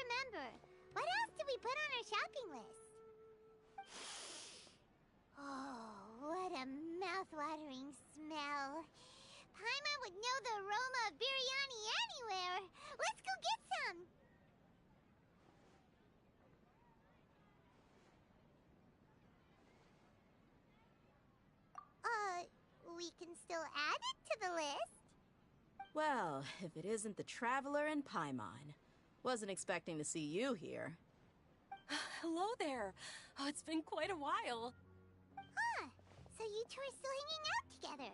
remember. What else did we put on our shopping list? Oh, what a mouth-watering smell. Paimon would know the aroma of biryani anywhere. Let's go get some. We can still add it to the list. Well, if it isn't the Traveler and Paimon. Wasn't expecting to see you here. Hello there. Oh, it's been quite a while. Huh. So you two are still hanging out together.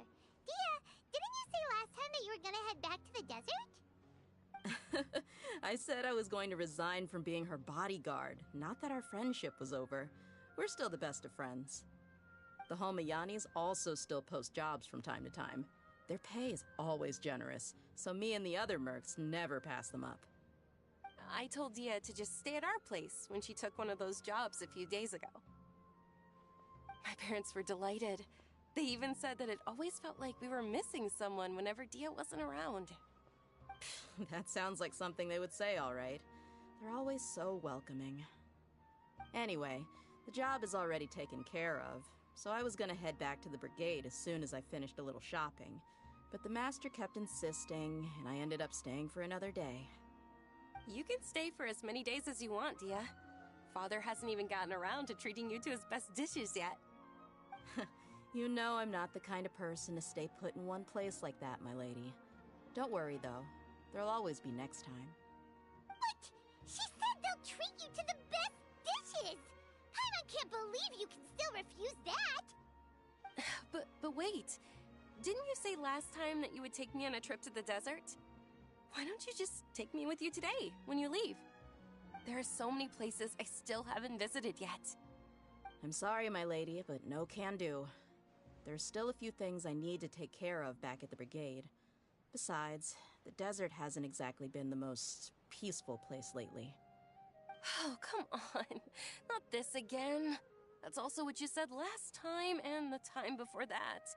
Dehya, didn't you say last time that you were gonna head back to the desert? I said I was going to resign from being her bodyguard, not that our friendship was over. We're still the best of friends. The Homayanis also still post jobs from time to time. Their pay is always generous, so me and the other mercs never pass them up. I told Dehya to just stay at our place when she took one of those jobs a few days ago. My parents were delighted. They even said that it always felt like we were missing someone whenever Dehya wasn't around. That sounds like something they would say, all right. They're always so welcoming. Anyway, the job is already taken care of, so I was gonna head back to the brigade as soon as I finished a little shopping. But the master kept insisting, and I ended up staying for another day. You can stay for as many days as you want, Dehya. Father hasn't even gotten around to treating you to his best dishes yet. You know I'm not the kind of person to stay put in one place like that, my lady. Don't worry, though. There'll always be next time. What? She said they'll treat you to the best dishes! I can't believe you can still refuse that! But wait. Didn't you say last time that you would take me on a trip to the desert? Why don't you just take me with you today, when you leave? There are so many places I still haven't visited yet. I'm sorry, my lady, but no can do. There's still a few things I need to take care of back at the brigade. Besides, the desert hasn't exactly been the most peaceful place lately. Oh, come on. Not this again. That's also what you said last time and the time before that.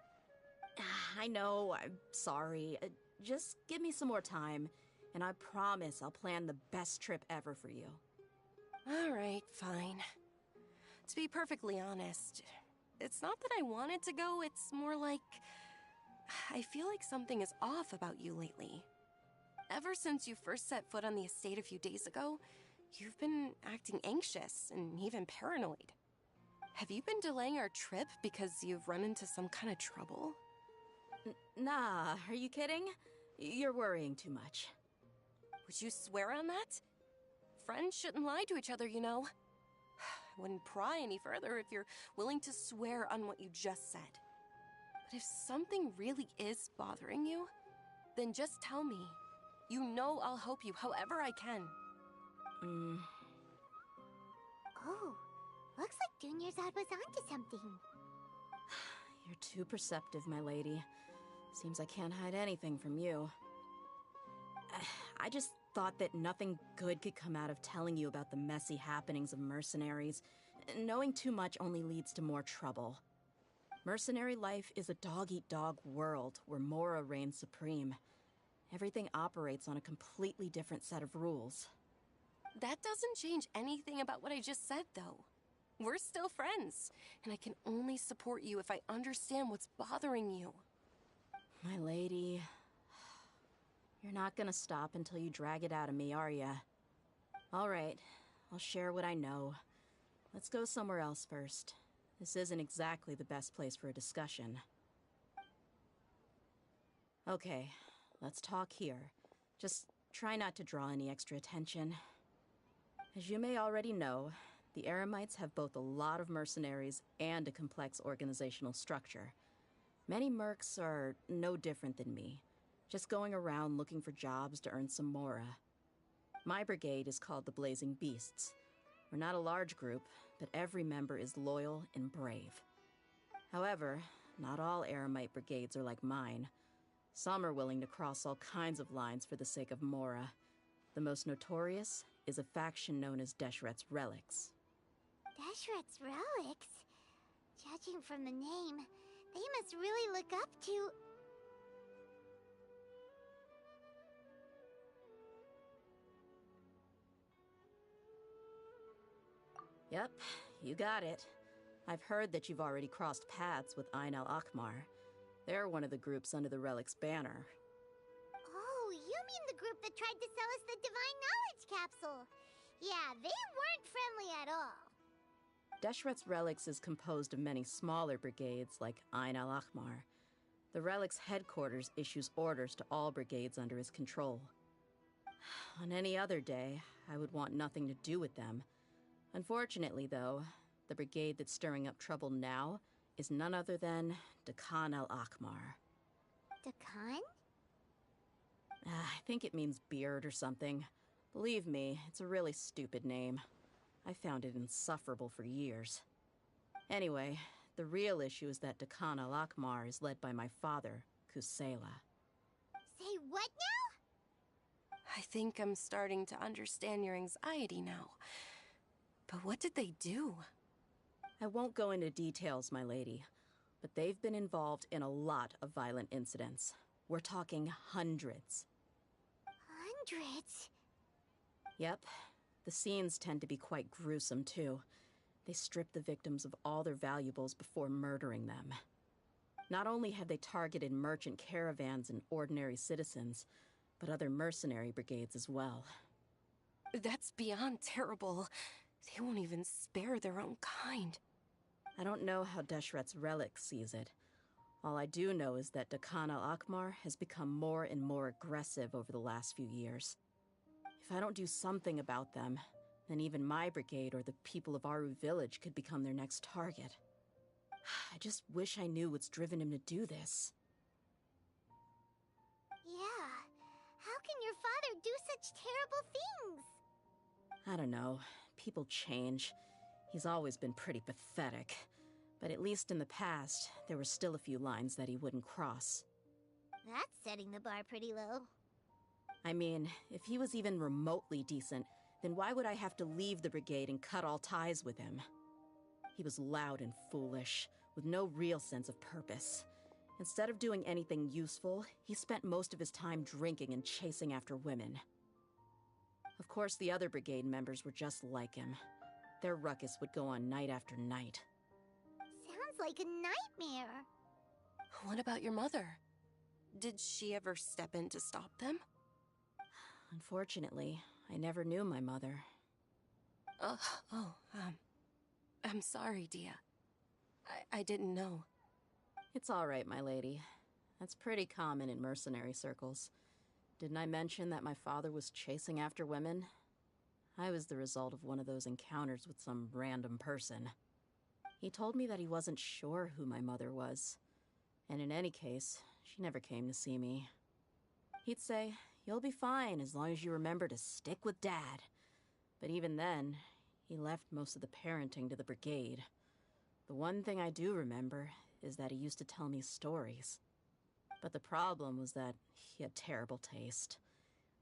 I know, I'm sorry. Just give me some more time, and I promise I'll plan the best trip ever for you. All right, fine. To be perfectly honest, it's not that I wanted to go, it's more like I feel like something is off about you lately. Ever since you first set foot on the estate a few days ago, you've been acting anxious and even paranoid. Have you been delaying our trip because you've run into some kind of trouble? Nah, are you kidding? You're worrying too much. Would you swear on that? Friends shouldn't lie to each other, you know. I wouldn't pry any further if you're willing to swear on what you just said. But if something really is bothering you, then just tell me. You know I'll help you however I can. Oh, looks like Dunyarzad was onto something. You're too perceptive, my lady. Seems I can't hide anything from you. I just thought that nothing good could come out of telling you about the messy happenings of mercenaries. Knowing too much only leads to more trouble. Mercenary life is a dog-eat-dog world where Mora reigns supreme. Everything operates on a completely different set of rules. That doesn't change anything about what I just said, though. We're still friends, and I can only support you if I understand what's bothering you. My lady, you're not gonna stop until you drag it out of me, are ya? All right, I'll share what I know. Let's go somewhere else first. This isn't exactly the best place for a discussion. Okay, let's talk here. Just try not to draw any extra attention. As you may already know, the Eremites have both a lot of mercenaries and a complex organizational structure. Many mercs are no different than me, just going around looking for jobs to earn some mora. My brigade is called the Blazing Beasts. We're not a large group, but every member is loyal and brave. However, not all Eremite brigades are like mine. Some are willing to cross all kinds of lines for the sake of mora. The most notorious is a faction known as Deshret's Relics. Deshret's Relics? Judging from the name, they must really look up to... Yep, you got it. I've heard that you've already crossed paths with Ain al-Akmar. They're one of the groups under the Relic's banner. Oh, you mean the group that tried to sell us the Divine Knowledge Capsule? Yeah, they weren't friendly at all. Deshret's Relics is composed of many smaller brigades like Ain al-Akmar. The Relic's headquarters issues orders to all brigades under his control. On any other day, I would want nothing to do with them. Unfortunately, though, the brigade that's stirring up trouble now is none other than Dakan al-Akmar. Dakan? I think it means beard or something. Believe me, it's a really stupid name. I found it insufferable for years. Anyway, the real issue is that Dakan al-Akmar is led by my father, Kusela. Say what now? I think I'm starting to understand your anxiety now. But what did they do? I won't go into details, my lady, but they've been involved in a lot of violent incidents. We're talking hundreds. Hundreds? Yep. The scenes tend to be quite gruesome, too. They strip the victims of all their valuables before murdering them. Not only have they targeted merchant caravans and ordinary citizens, but other mercenary brigades as well. That's beyond terrible. They won't even spare their own kind. I don't know how Deshret's Relic sees it. All I do know is that Dakan al-Akmar has become more and more aggressive over the last few years. If I don't do something about them, then even my brigade or the people of Aru village could become their next target. I just wish I knew what's driven him to do this. Yeah. How can your father do such terrible things? I don't know. People change. He's always been pretty pathetic. But at least in the past, there were still a few lines that he wouldn't cross. That's setting the bar pretty low. I mean, if he was even remotely decent, then why would I have to leave the brigade and cut all ties with him? He was loud and foolish, with no real sense of purpose. Instead of doing anything useful, he spent most of his time drinking and chasing after women. Of course, the other brigade members were just like him. Their ruckus would go on night after night. Sounds like a nightmare. What about your mother? Did she ever step in to stop them? Unfortunately, I never knew my mother. I'm sorry, Dehya. I didn't know. It's all right, my lady. That's pretty common in mercenary circles. Didn't I mention that my father was chasing after women? I was the result of one of those encounters with some random person. He told me that he wasn't sure who my mother was. And in any case, she never came to see me. He'd say, "You'll be fine as long as you remember to stick with Dad." But even then, he left most of the parenting to the brigade. The one thing I do remember is that he used to tell me stories. But the problem was that he had terrible taste.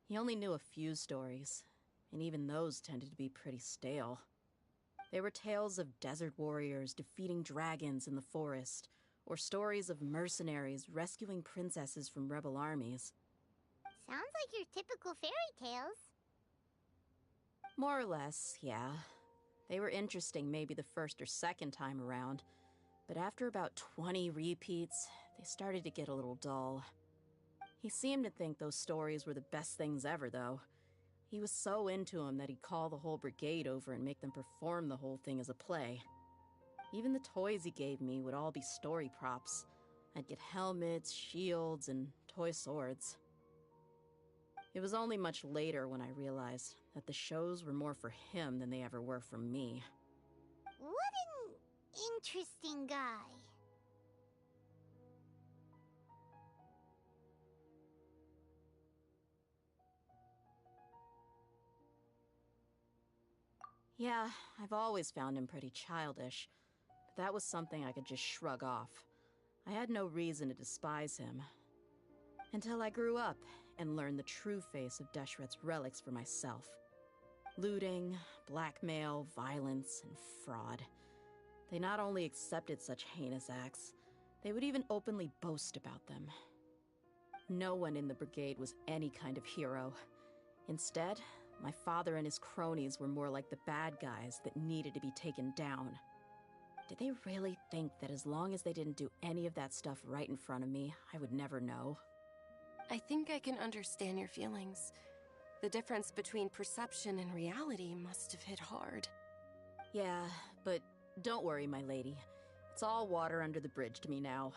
He only knew a few stories, and even those tended to be pretty stale. They were tales of desert warriors defeating dragons in the forest, or stories of mercenaries rescuing princesses from rebel armies. Sounds like your typical fairy tales. More or less, yeah. They were interesting maybe the first or second time around, but after about 20 repeats, they started to get a little dull. He seemed to think those stories were the best things ever, though. He was so into them that he'd call the whole brigade over and make them perform the whole thing as a play. Even the toys he gave me would all be story props. I'd get helmets, shields, and toy swords. It was only much later when I realized that the shows were more for him than they ever were for me. What an interesting guy. Yeah, I've always found him pretty childish, but that was something I could just shrug off. I had no reason to despise him. Until I grew up and learned the true face of Deshret's relics for myself. Looting, blackmail, violence, and fraud. They not only accepted such heinous acts, they would even openly boast about them. No one in the brigade was any kind of hero. Instead, My father and his cronies were more like the bad guys that needed to be taken down. Did they really think that as long as they didn't do any of that stuff right in front of me, I would never know? I think I can understand your feelings. The difference between perception and reality must have hit hard. Yeah, but don't worry, my lady. It's all water under the bridge to me now.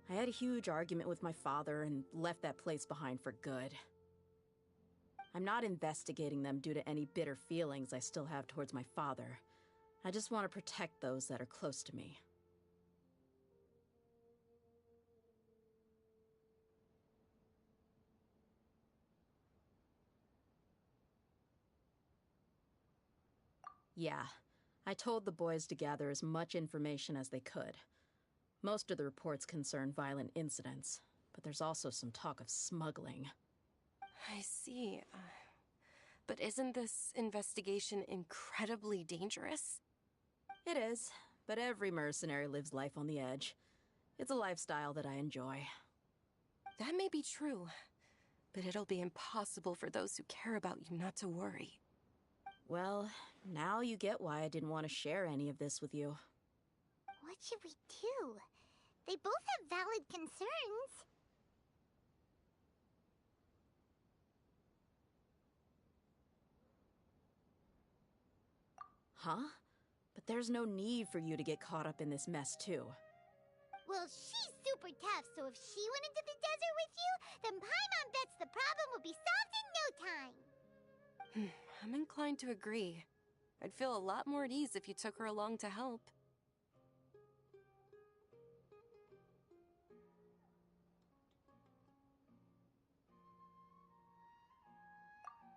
I had a huge argument with my father and left that place behind for good. I'm not investigating them due to any bitter feelings I still have towards my father. I just want to protect those that are close to me. Yeah, I told the boys to gather as much information as they could. Most of the reports concern violent incidents, but there's also some talk of smuggling. I see. But isn't this investigation incredibly dangerous? It is, but every mercenary lives life on the edge. It's a lifestyle that I enjoy. That may be true, but it'll be impossible for those who care about you not to worry. Well, now you get why I didn't want to share any of this with you. What should we do? They both have valid concerns. Huh? But there's no need for you to get caught up in this mess, too. Well, she's super tough, so if she went into the desert with you, then Paimon bets the problem will be solved in no time. I'm inclined to agree. I'd feel a lot more at ease if you took her along to help.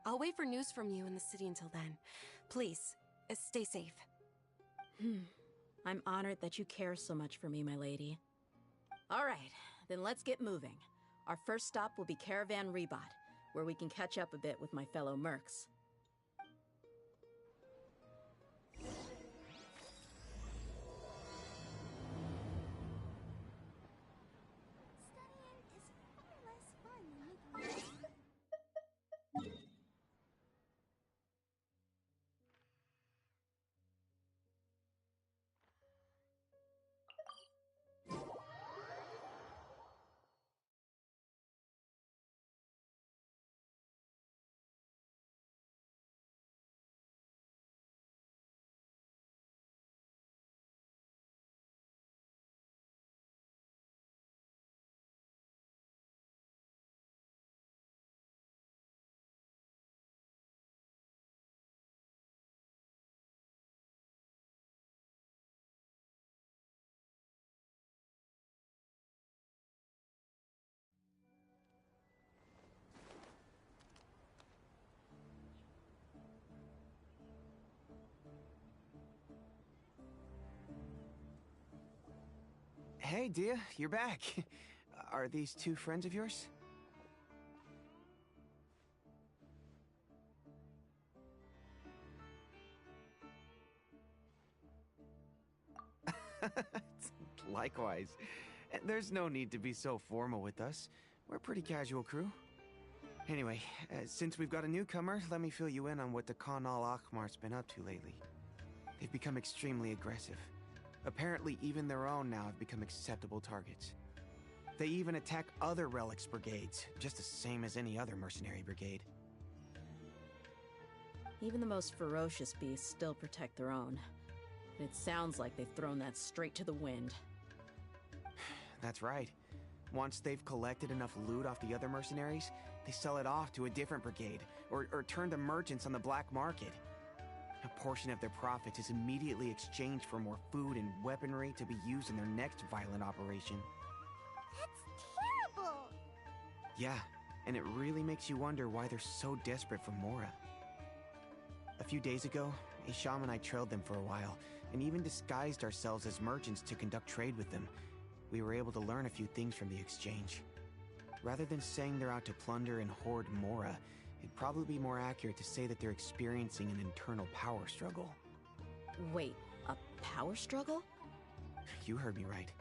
I'll wait for news from you in the city until then. Please, stay safe. I'm honored that you care so much for me, my lady. All right, then let's get moving. Our first stop will be Caravan Rebot, where we can catch up a bit with my fellow mercs. Studying is far less fun than you thought. Hey, Dehya, you're back. Are these two friends of yours? Likewise. There's no need to be so formal with us. We're a pretty casual crew. Anyway, since we've got a newcomer, let me fill you in on what the Khan al-Ahmar's been up to lately. They've become extremely aggressive. Apparently, even their own now have become acceptable targets. They even attack other relics brigades, just the same as any other mercenary brigade. Even the most ferocious beasts still protect their own. And it sounds like they've thrown that straight to the wind. That's right. Once they've collected enough loot off the other mercenaries, they sell it off to a different brigade, or turn to merchants on the black market. A portion of their profits is immediately exchanged for more food and weaponry to be used in their next violent operation. That's terrible! Yeah, and it really makes you wonder why they're so desperate for Mora. A few days ago, Isham and I trailed them for a while, and even disguised ourselves as merchants to conduct trade with them. We were able to learn a few things from the exchange. Rather than saying they're out to plunder and hoard Mora, it'd probably be more accurate to say that they're experiencing an internal power struggle. Wait, a power struggle? You heard me right.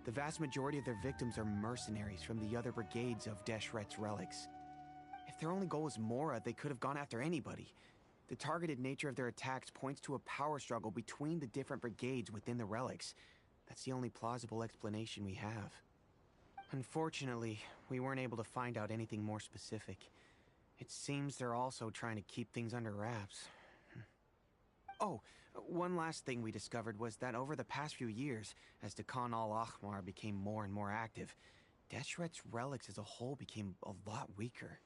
The vast majority of their victims are mercenaries from the other brigades of Deshret's relics. If their only goal was Mora, they could have gone after anybody. The targeted nature of their attacks points to a power struggle between the different brigades within the relics. That's the only plausible explanation we have. Unfortunately, we weren't able to find out anything more specific. It seems they're also trying to keep things under wraps. Oh, one last thing we discovered was that over the past few years, as the Khan al-Ahmar became more and more active, Deshret's relics as a whole became a lot weaker.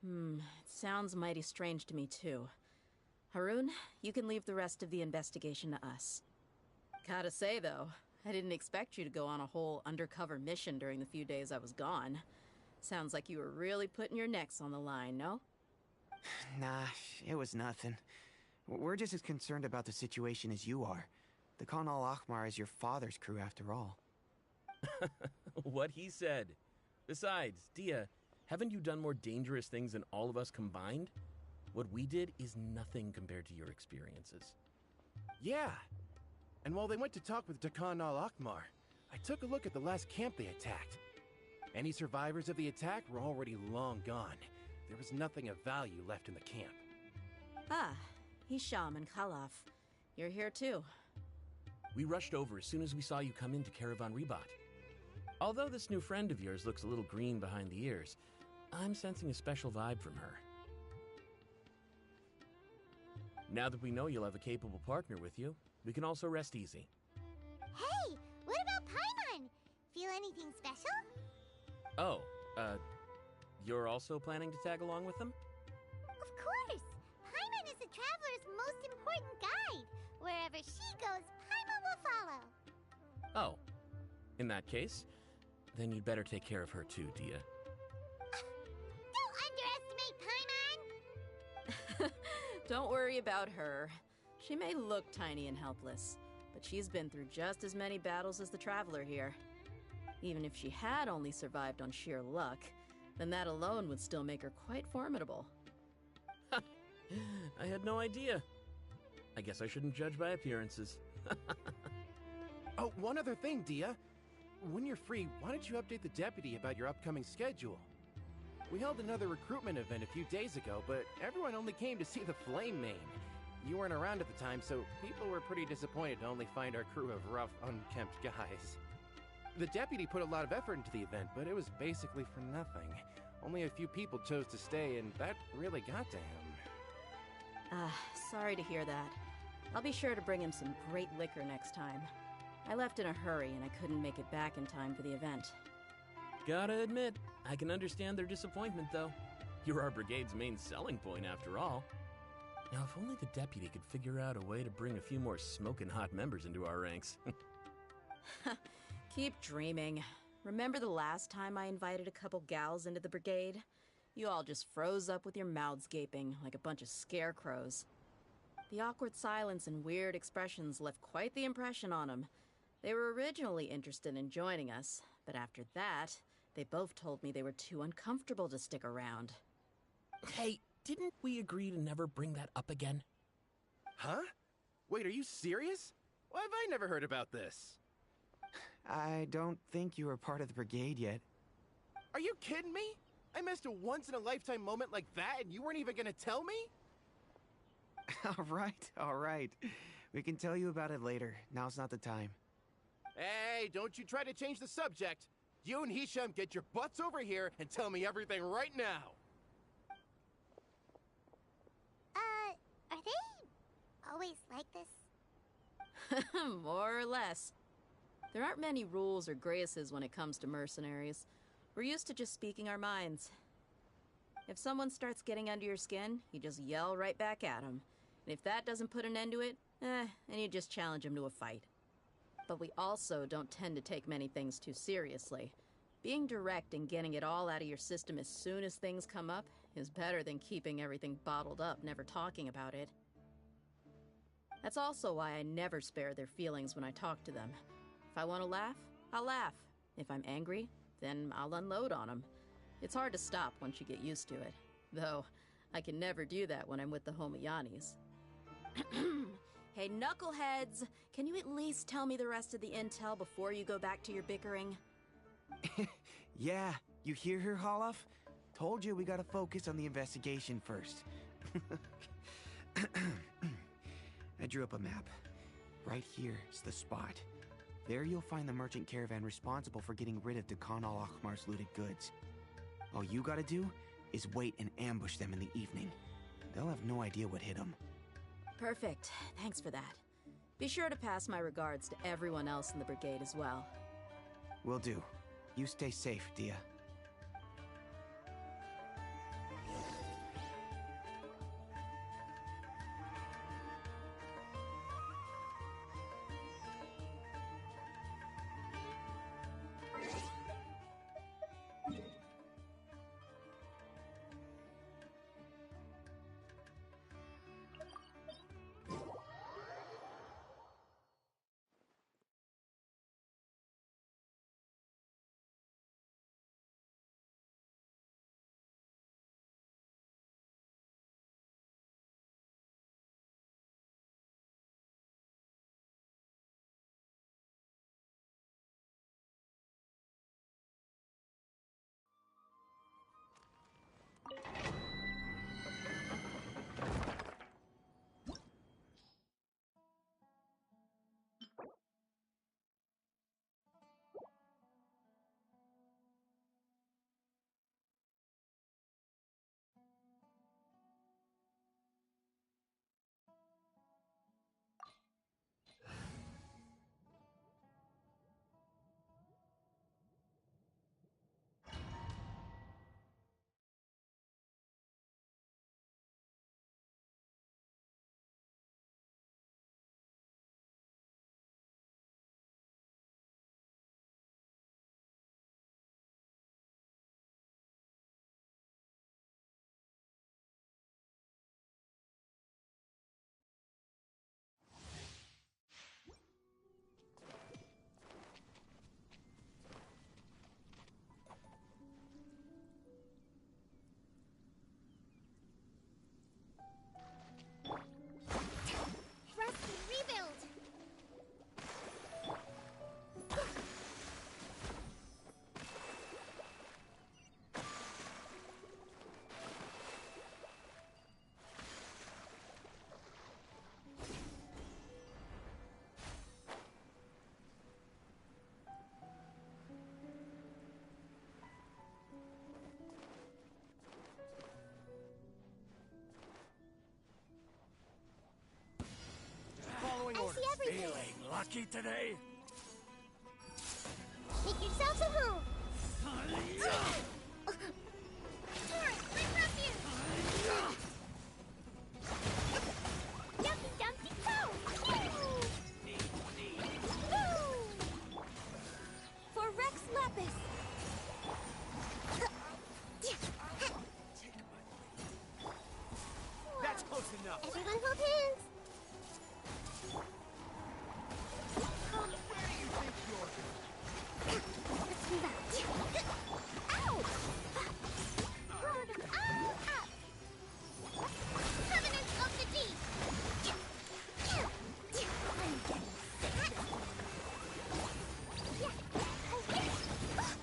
It sounds mighty strange to me, too. Haroon, you can leave the rest of the investigation to us. Gotta say, though, I didn't expect you to go on a whole undercover mission during the few days I was gone. Sounds like you were really putting your necks on the line, no? Nah, it was nothing. We're just as concerned about the situation as you are. The Khan al-Ahmar is your father's crew, after all. What he said. Besides, Dehya, haven't you done more dangerous things than all of us combined? What we did is nothing compared to your experiences. Yeah. And while they went to talk with Khan al-Ahmar, I took a look at the last camp they attacked. Any survivors of the attack were already long gone. There was nothing of value left in the camp. Ah, Hisham and Khalaf. You're here too. We rushed over as soon as we saw you come into Caravan Ribat. Although this new friend of yours looks a little green behind the ears, I'm sensing a special vibe from her. Now that we know you'll have a capable partner with you, we can also rest easy. Hey, what about Paimon? Feel anything special? Oh, you're also planning to tag along with them? Of course! Paimon is the traveler's most important guide. Wherever she goes, Paimon will follow. Oh, in that case, then you'd better take care of her too, Dehya. Don't underestimate Paimon! Don't worry about her. She may look tiny and helpless, but she's been through just as many battles as the Traveler here. Even if she had only survived on sheer luck, then that alone would still make her quite formidable. I had no idea. I guess I shouldn't judge by appearances. Oh, one other thing, Dehya. When you're free, why don't you update the deputy about your upcoming schedule? We held another recruitment event a few days ago, but everyone only came to see the Flame Mane. You weren't around at the time, so people were pretty disappointed to only find our crew of rough, unkempt guys. The deputy put a lot of effort into the event, but it was basically for nothing. Only a few people chose to stay, and that really got to him. Sorry to hear that. I'll be sure to bring him some great liquor next time. I left in a hurry and I couldn't make it back in time for the event. Gotta admit, I can understand their disappointment, though. You're our brigade's main selling point, after all. Now, if only the deputy could figure out a way to bring a few more smoking hot members into our ranks. Keep dreaming. Remember the last time I invited a couple gals into the brigade? You all just froze up with your mouths gaping like a bunch of scarecrows. The awkward silence and weird expressions left quite the impression on them. They were originally interested in joining us, but after that, they both told me they were too uncomfortable to stick around. Hey, didn't we agree to never bring that up again? Huh? Wait, are you serious? Why have I never heard about this? I don't think you were part of the brigade yet. Are you kidding me? I missed a once-in-a-lifetime moment like that and you weren't even gonna tell me? All right. We can tell you about it later. Now's not the time. Hey, don't you try to change the subject. You and Hisham get your butts over here and tell me everything right now. Are they always like this? More or less. There aren't many rules or graces when it comes to mercenaries. We're used to just speaking our minds. If someone starts getting under your skin, you just yell right back at them. And if that doesn't put an end to it, then you just challenge them to a fight. But we also don't tend to take many things too seriously. Being direct and getting it all out of your system as soon as things come up is better than keeping everything bottled up, never talking about it. That's also why I never spare their feelings when I talk to them. If I want to laugh, I'll laugh. If I'm angry, then I'll unload on them. It's hard to stop once you get used to it. Though, I can never do that when I'm with the Homayanis. Hey, knuckleheads! Can you at least tell me the rest of the intel before you go back to your bickering? Yeah, you hear her, Holof? Told you we gotta focus on the investigation first. I drew up a map. Right here's the spot. There you'll find the merchant caravan responsible for getting rid of Khan al-Akhmar's looted goods. All you gotta do is wait and ambush them in the evening. They'll have no idea what hit them. Perfect. Thanks for that. Be sure to pass my regards to everyone else in the brigade as well. Will do. You stay safe, Dehya. Feeling lucky today? Make yourselves a move! Torrent, let's up you! Dumpty Dumpty Toe! Woo! For Rex Lapis! That's close enough. Everyone hold hands! Let's move out. Ow! Hold them all up! Covenant of the Deep! I'm getting sick.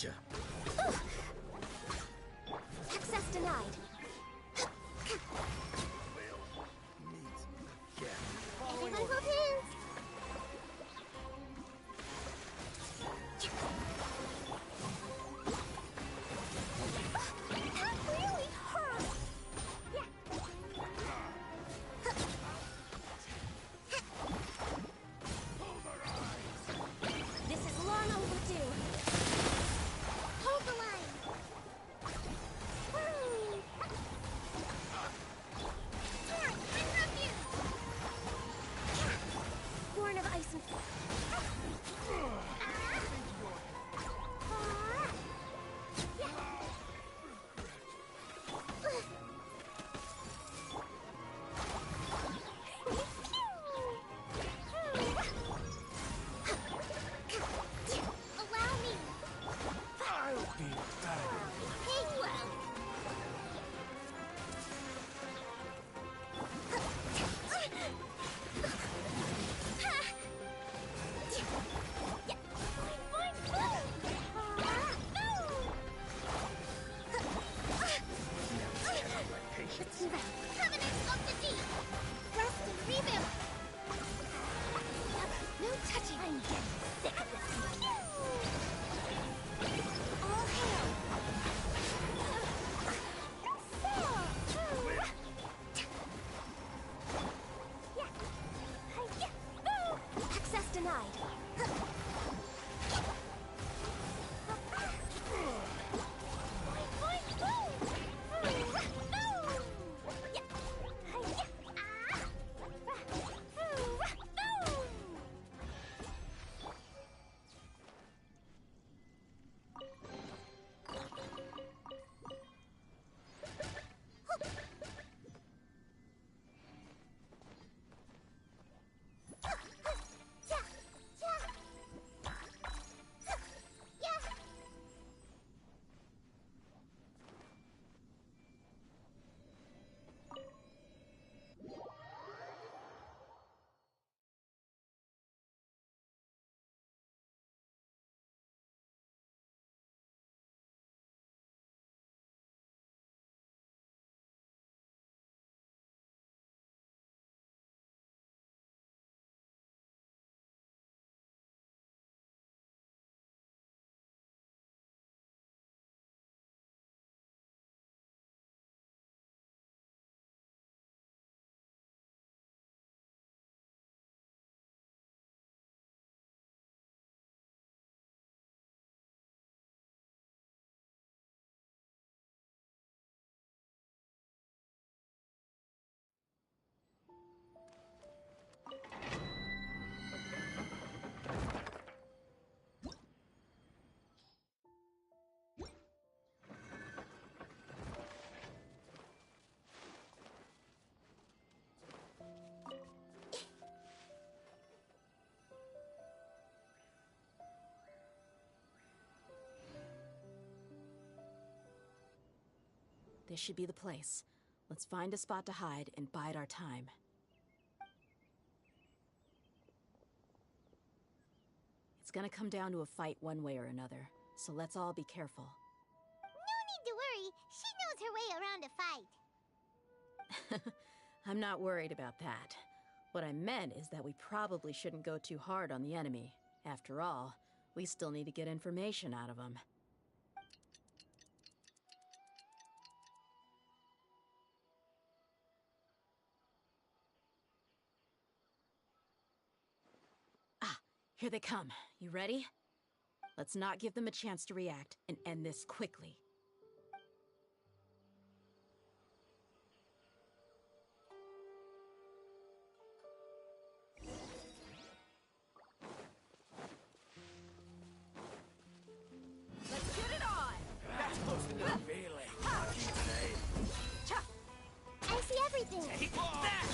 Gotcha. Access denied. Everyone hold hands. That really hurt. Yeah. This is long overdue. Hold the line. Woo! Yeah, I'm up here. Born of ice and allow me. I'll be back. Hey, well. Covenant of the deep. Rest and rebuild. No touching. I'm getting sick of this. All hail. Access denied. This should be the place. Let's find a spot to hide and bide our time. It's gonna come down to a fight one way or another, so let's all be careful. No need to worry. She knows her way around a fight. I'm not worried about that. What I meant is that we probably shouldn't go too hard on the enemy. After all, we still need to get information out of them. Here they come. You ready? Let's not give them a chance to react and end this quickly. Let's get it on! That's close enough. Really lucky today. I see everything. Take that!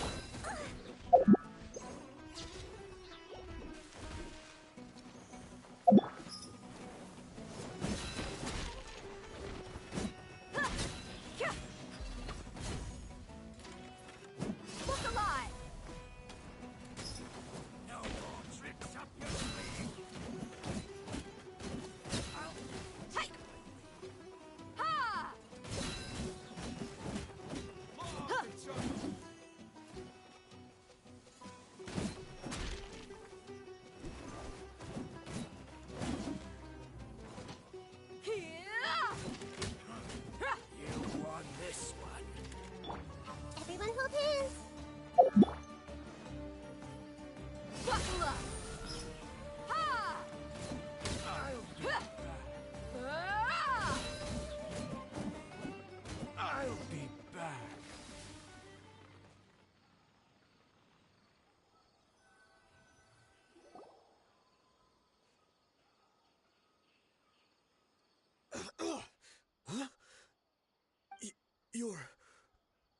You're...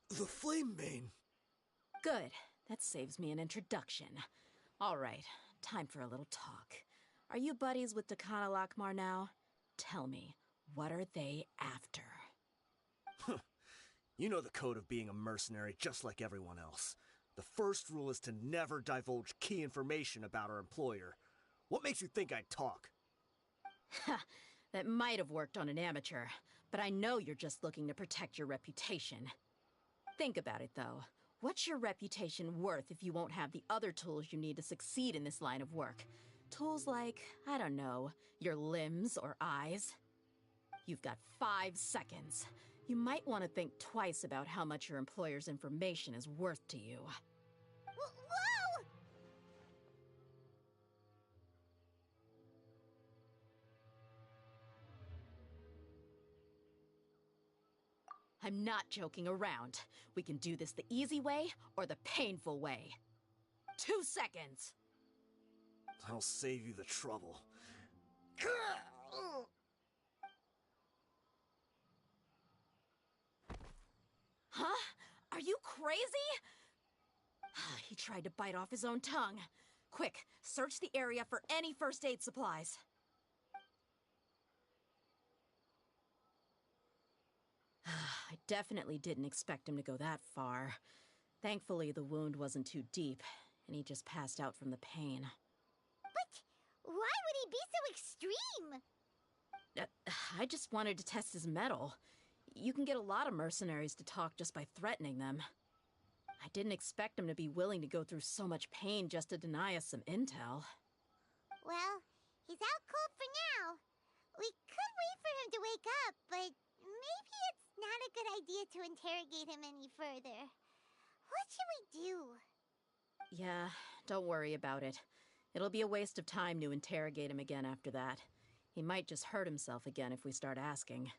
the Flame Mane. Good. That saves me an introduction. All right, time for a little talk. Are you buddies with Dakana Lakmar now? Tell me, what are they after? You know the code of being a mercenary just like everyone else. The first rule is to never divulge key information about our employer. What makes you think I'd talk? That might have worked on an amateur, but I know you're just looking to protect your reputation. Think about it, though. What's your reputation worth if you won't have the other tools you need to succeed in this line of work? Tools like, I don't know, your limbs or eyes? You've got 5 seconds. You might want to think twice about how much your employer's information is worth to you. Whoa! I'm not joking around. We can do this the easy way or the painful way. 2 seconds! I'll save you the trouble. Huh? Are you crazy? He tried to bite off his own tongue. Quick, search the area for any first aid supplies. I definitely didn't expect him to go that far. Thankfully, the wound wasn't too deep, and he just passed out from the pain. But why would he be so extreme? I just wanted to test his mettle. You can get a lot of mercenaries to talk just by threatening them. I didn't expect him to be willing to go through so much pain just to deny us some intel. Well, he's out cold for now. We could wait for him to wake up, but maybe it's not a good idea to interrogate him any further. What should we do? Yeah, don't worry about it. It'll be a waste of time to interrogate him again after that. He might just hurt himself again if we start asking.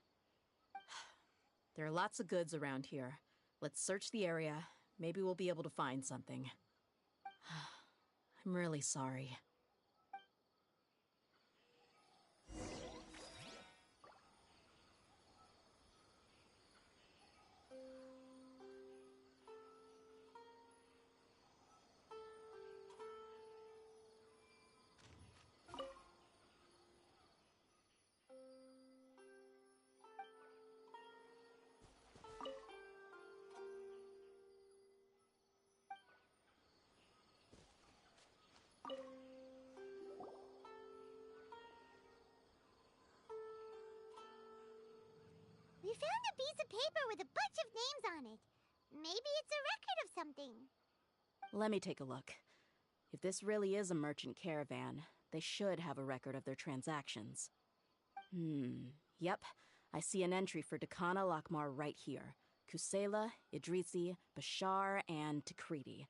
There are lots of goods around here. Let's search the area. Maybe we'll be able to find something. I'm really sorry. We found a piece of paper with a bunch of names on it. Maybe it's a record of something. Let me take a look. If this really is a merchant caravan, they should have a record of their transactions. Yep. I see an entry for Dakana Lakmar right here. Kusela, Idrisi, Bashar, and Takriti.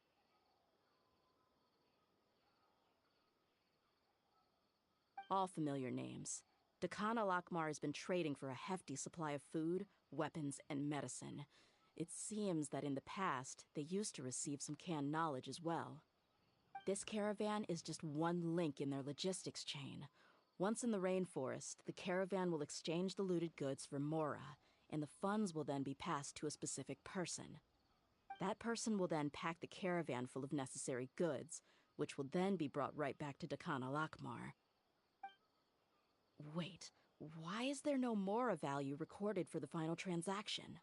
All familiar names. Dakana Lakmar has been trading for a hefty supply of food, weapons, and medicine. It seems that in the past, they used to receive some canned knowledge as well. This caravan is just one link in their logistics chain. Once in the rainforest, the caravan will exchange the looted goods for Mora, and the funds will then be passed to a specific person. That person will then pack the caravan full of necessary goods, which will then be brought right back to Dakana Lakmar. Wait, why is there no Mora value recorded for the final transaction?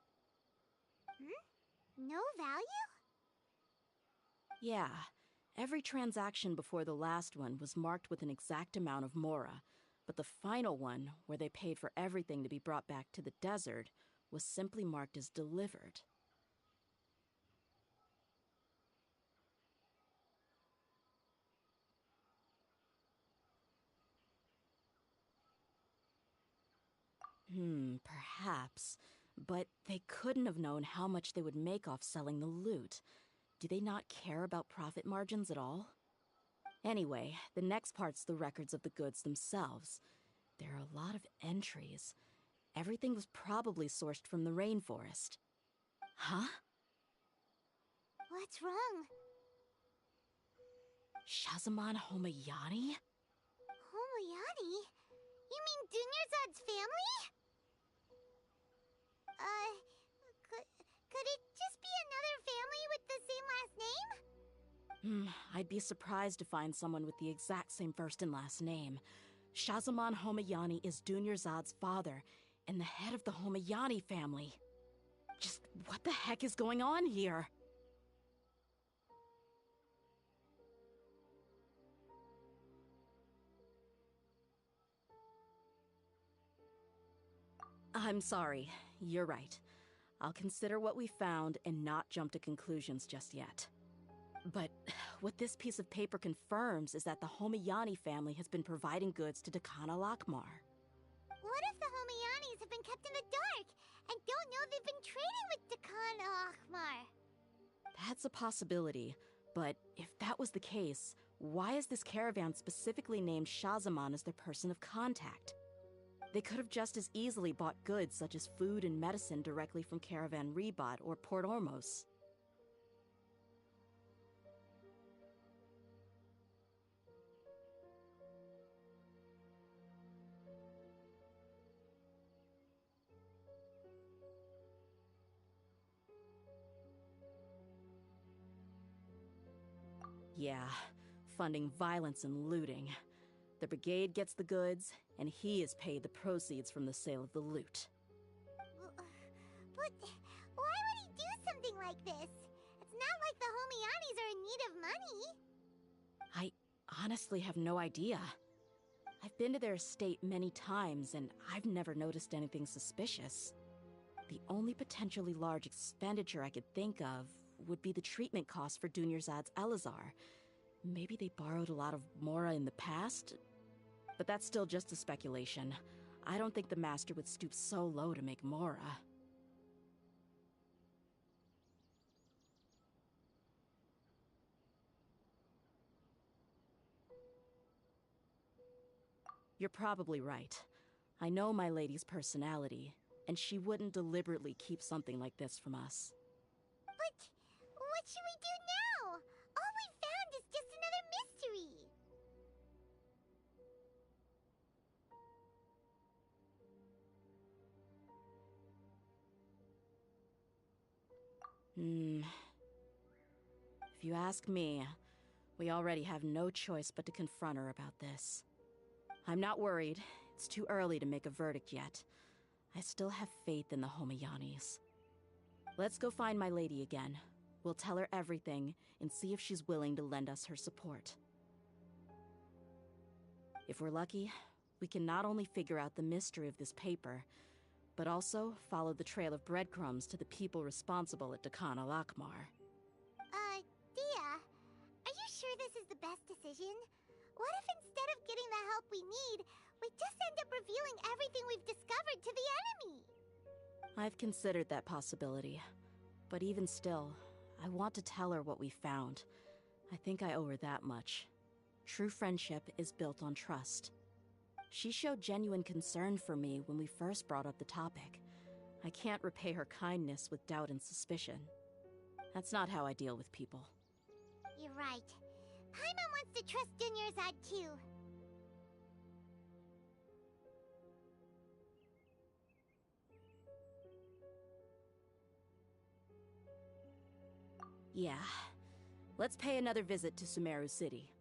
No value? Yeah, every transaction before the last one was marked with an exact amount of Mora, but the final one, where they paid for everything to be brought back to the desert, was simply marked as delivered. Perhaps. But they couldn't have known how much they would make off selling the loot. Do they not care about profit margins at all? Anyway, the next part's the records of the goods themselves. There are a lot of entries. Everything was probably sourced from the rainforest. Huh? What's wrong? Shazaman Homayani? Homayani? You mean Dunyarzad's family? Could it just be another family with the same last name? I'd be surprised to find someone with the exact same first and last name. Shahzaman Homayani is Dunyarzad's father, and the head of the Homayani family. Just what the heck is going on here? I'm sorry. You're right. I'll consider what we found and not jump to conclusions just yet. But what this piece of paper confirms is that the Homayani family has been providing goods to Dekhan al-Akmar. What if the Homayanis have been kept in the dark and don't know they've been trading with Dekhan al-Akmar? That's a possibility, but if that was the case, why is this caravan specifically named Shahzaman as their person of contact? They could have just as easily bought goods such as food and medicine directly from Caravan Ribat or Port Ormos. Yeah, funding violence and looting. The brigade gets the goods, and he is paid the proceeds from the sale of the loot. But why would he do something like this? It's not like the Homayanis are in need of money. I honestly have no idea. I've been to their estate many times, and I've never noticed anything suspicious. The only potentially large expenditure I could think of would be the treatment costs for Dunyarzad's Elazar. Maybe they borrowed a lot of Mora in the past? But that's still just a speculation. I don't think the Master would stoop so low to make Mora. You're probably right. I know my lady's personality, and she wouldn't deliberately keep something like this from us. But what should we do now? All we found is just another mystery. If you ask me, we already have no choice but to confront her about this. I'm not worried. It's too early to make a verdict yet. I still have faith in the Homayanis. Let's go find my lady again. We'll tell her everything and see if she's willing to lend us her support. If we're lucky, we can not only figure out the mystery of this paper, but also follow the trail of breadcrumbs to the people responsible at Dekhan al-Akmar. Dehya, are you sure this is the best decision? What if instead of getting the help we need, we just end up revealing everything we've discovered to the enemy? I've considered that possibility. But even still, I want to tell her what we found. I think I owe her that much. True friendship is built on trust. She showed genuine concern for me when we first brought up the topic. I can't repay her kindness with doubt and suspicion. That's not how I deal with people. You're right. Paimon wants to trust Dunyarzad too. Yeah. Let's pay another visit to Sumeru City.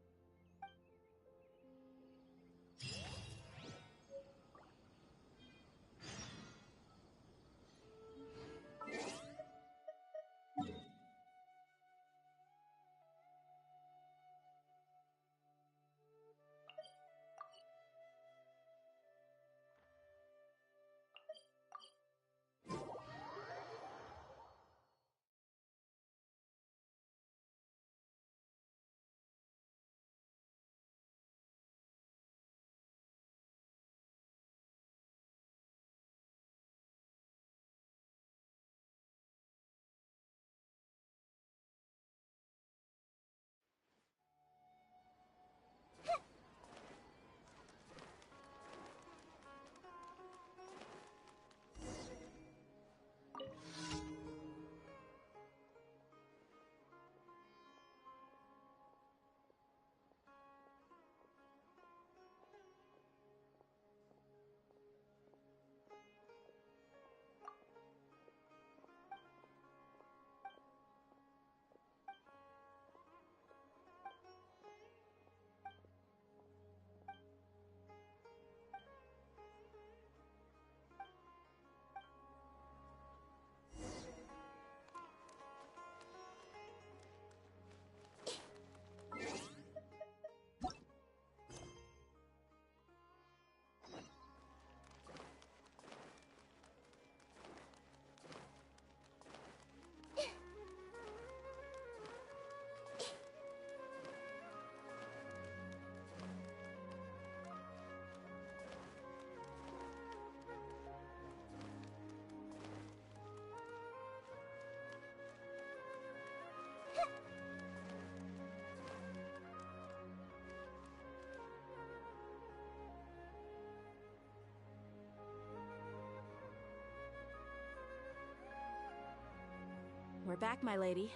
back, my lady.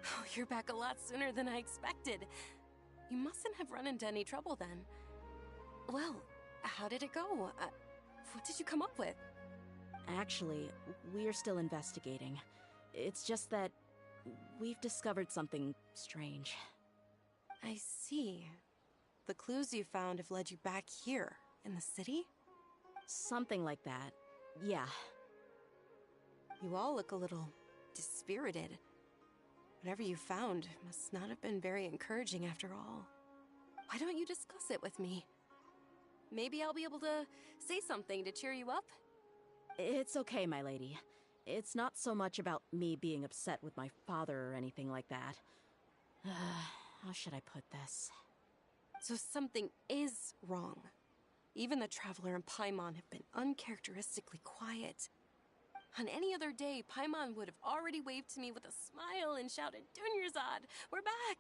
Oh, you're back a lot sooner than I expected. You mustn't have run into any trouble then. Well, how did it go? What did you come up with? Actually, we're still investigating. It's just that we've discovered something strange. I see. The clues you found have led you back here, in the city? Something like that, yeah. You all look a little dispirited. Whatever you found must not have been very encouraging after all. Why don't you discuss it with me? Maybe I'll be able to say something to cheer you up? It's okay, my lady. It's not so much about me being upset with my father or anything like that. How should I put this? So something is wrong. Even the Traveler and Paimon have been uncharacteristically quiet. On any other day, Paimon would have already waved to me with a smile and shouted, "Dunyarzad, we're back!"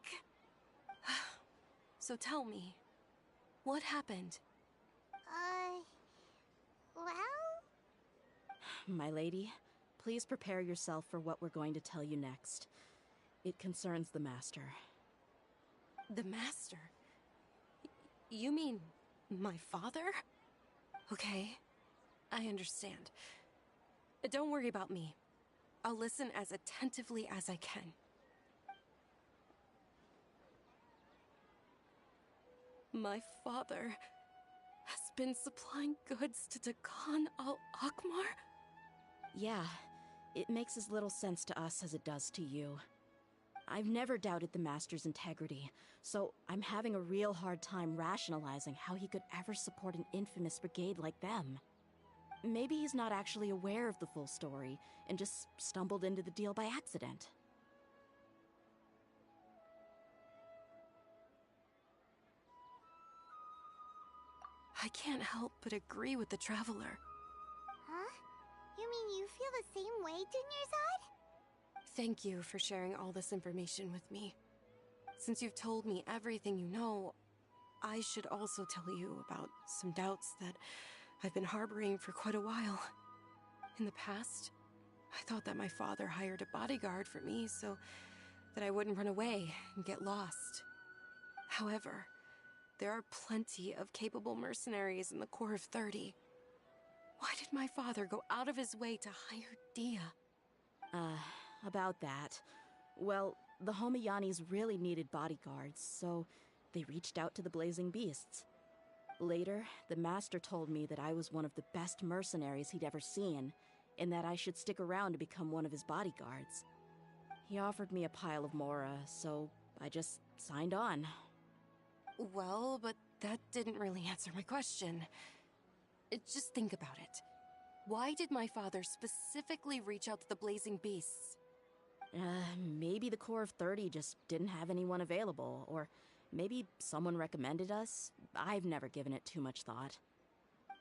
So tell me, what happened? Well? My lady, please prepare yourself for what we're going to tell you next. It concerns the Master. The Master? You mean my father? Okay, I understand. Don't worry about me. I'll listen as attentively as I can. My father has been supplying goods to Dakan al-Akmar? Yeah, it makes as little sense to us as it does to you. I've never doubted the Master's integrity, so I'm having a real hard time rationalizing how he could ever support an infamous brigade like them. Maybe he's not actually aware of the full story and just stumbled into the deal by accident. I can't help but agree with the Traveler. Huh? You mean you feel the same way, Dunyarzad? Thank you for sharing all this information with me. Since you've told me everything you know, I should also tell you about some doubts that I've been harboring for quite a while. In the past, I thought that my father hired a bodyguard for me so that I wouldn't run away and get lost. However, there are plenty of capable mercenaries in the Corps of 30. Why did my father go out of his way to hire Dehya? About that. Well, the Homayanis really needed bodyguards, so they reached out to the Blazing Beasts. Later, the Master told me that I was one of the best mercenaries he'd ever seen, and that I should stick around to become one of his bodyguards. He offered me a pile of Mora, so I just signed on. Well, but that didn't really answer my question. Just think about it. Why did my father specifically reach out to the Blazing Beasts? Maybe the Corps of 30 just didn't have anyone available, or maybe someone recommended us. I've never given it too much thought.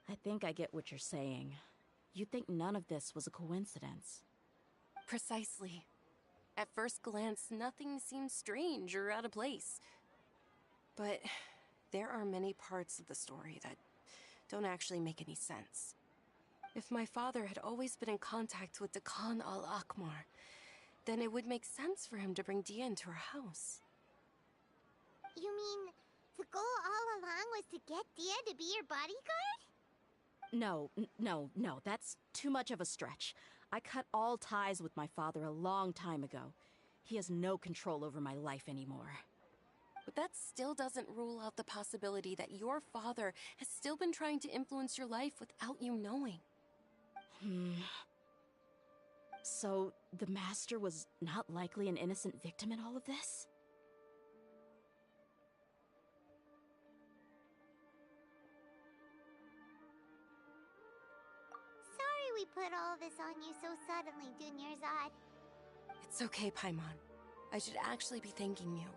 I think I get what you're saying. You think none of this was a coincidence. Precisely. At first glance, nothing seemed strange or out of place. But there are many parts of the story that don't actually make any sense. If my father had always been in contact with Dakan al-Akmar, then it would make sense for him to bring Dehya into our house. You mean the goal all along was to get Dehya to be your bodyguard? No, that's too much of a stretch. I cut all ties with my father a long time ago. He has no control over my life anymore. But that still doesn't rule out the possibility that your father has still been trying to influence your life without you knowing. So, the Master was not likely an innocent victim in all of this? Sorry we put all this on you so suddenly, Dunyarzad. It's okay, Paimon. I should actually be thanking you.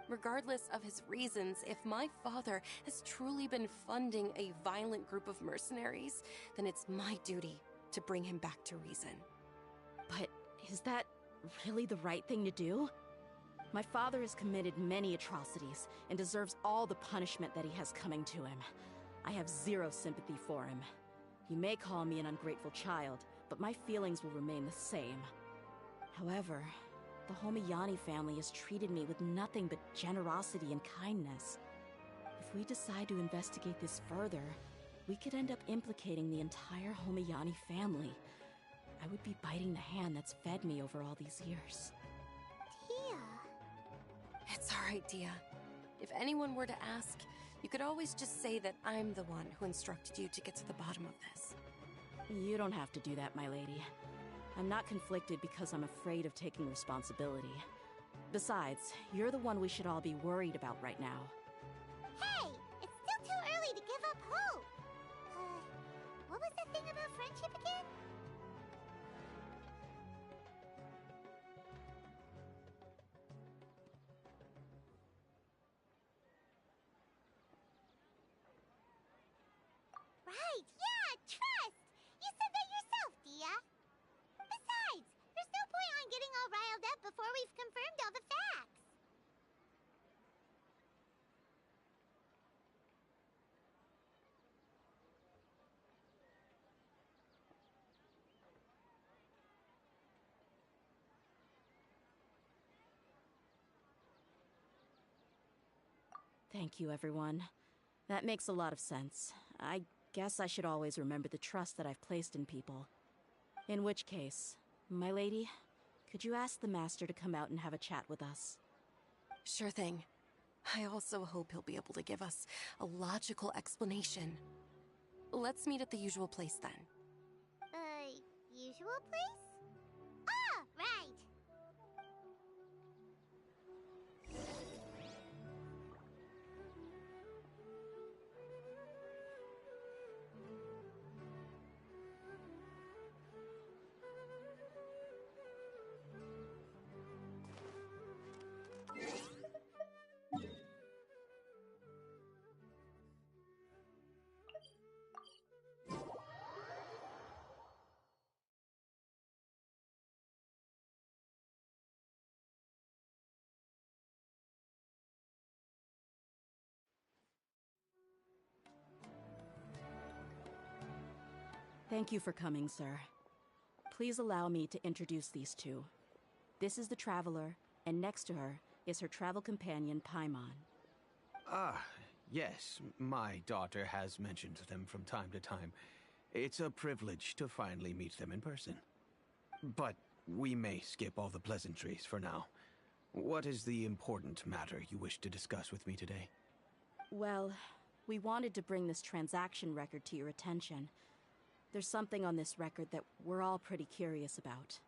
Regardless of his reasons, if my father has truly been funding a violent group of mercenaries, then it's my duty to bring him back to reason. But is that really the right thing to do? My father has committed many atrocities and deserves all the punishment that he has coming to him. I have zero sympathy for him. You may call me an ungrateful child, but my feelings will remain the same. However, the Homiyani family has treated me with nothing but generosity and kindness. If we decide to investigate this further, we could end up implicating the entire Homiyani family. I would be biting the hand that's fed me over all these years. Dehya. It's alright, Dehya. If anyone were to ask, you could always just say that I'm the one who instructed you to get to the bottom of this. You don't have to do that, my lady. I'm not conflicted because I'm afraid of taking responsibility. Besides, you're the one we should all be worried about right now. Hey! It's still too early to give up hope! What was the thing about friendship again? Right, yeah, trust! You said that yourself, Dehya. Besides, there's no point on getting all riled up before we've confirmed all the facts. Thank you, everyone. That makes a lot of sense. I guess I should always remember the trust that I've placed in people. In which case, my lady, could you ask the Master to come out and have a chat with us? Sure thing. I also hope he'll be able to give us a logical explanation. Let's meet at the usual place then. Usual place? Ah, right! Thank you for coming, sir. Please allow me to introduce these two. This is the Traveler, and next to her is her travel companion, Paimon. Ah, yes, my daughter has mentioned them from time to time. It's a privilege to finally meet them in person. But we may skip all the pleasantries for now. What is the important matter you wish to discuss with me today? Well, we wanted to bring this transaction record to your attention. There's something on this record that we're all pretty curious about.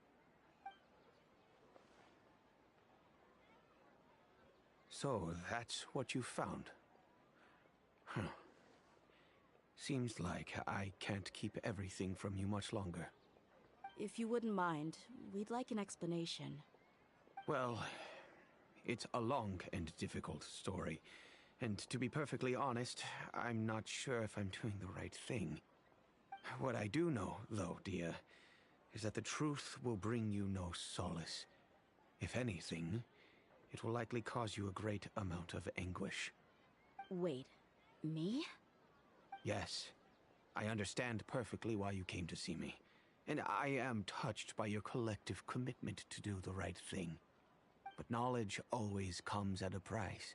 So, that's what you found? Huh. Seems like I can't keep everything from you much longer. If you wouldn't mind, we'd like an explanation. Well, it's a long and difficult story. And to be perfectly honest, I'm not sure if I'm doing the right thing. What I do know, though, Dehya, is that the truth will bring you no solace. If anything, it will likely cause you a great amount of anguish. Wait, me? Yes, I understand perfectly why you came to see me. And I am touched by your collective commitment to do the right thing. But knowledge always comes at a price.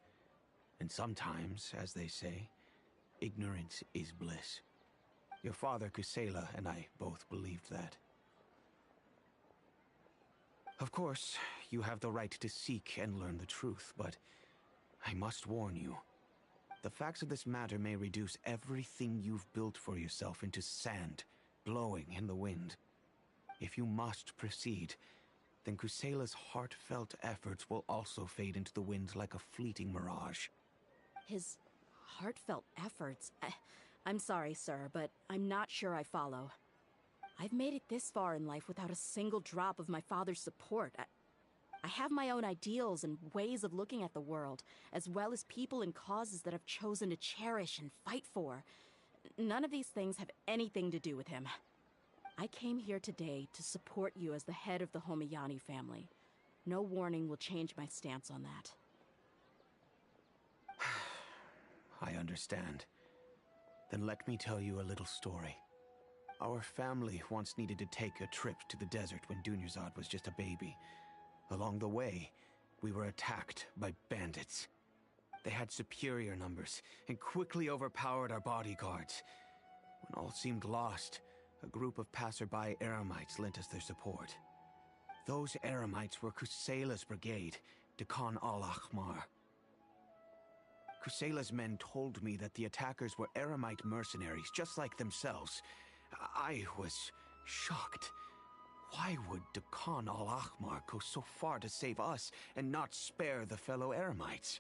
And sometimes, as they say, ignorance is bliss. Your father, Kusela, and I both believed that. Of course, you have the right to seek and learn the truth, but I must warn you. The facts of this matter may reduce everything you've built for yourself into sand, blowing in the wind. If you must proceed, then Kusela's heartfelt efforts will also fade into the wind like a fleeting mirage. His heartfelt efforts? I'm sorry, sir, but I'm not sure I follow. I've made it this far in life without a single drop of my father's support. I have my own ideals and ways of looking at the world, as well as people and causes that I've chosen to cherish and fight for. None of these things have anything to do with him. I came here today to support you as the head of the Homiyani family. No warning will change my stance on that. I understand. Then let me tell you a little story. Our family once needed to take a trip to the desert when Dunyarzad was just a baby. Along the way, we were attacked by bandits. They had superior numbers and quickly overpowered our bodyguards. When all seemed lost, a group of passerby Eremites lent us their support. Those Eremites were Kusela's brigade, Dekhan al-Ahmar. Kusela's men told me that the attackers were Eremite mercenaries, just like themselves. I was shocked. Why would Dekhan al-Ahmar go so far to save us and not spare the fellow Eremites?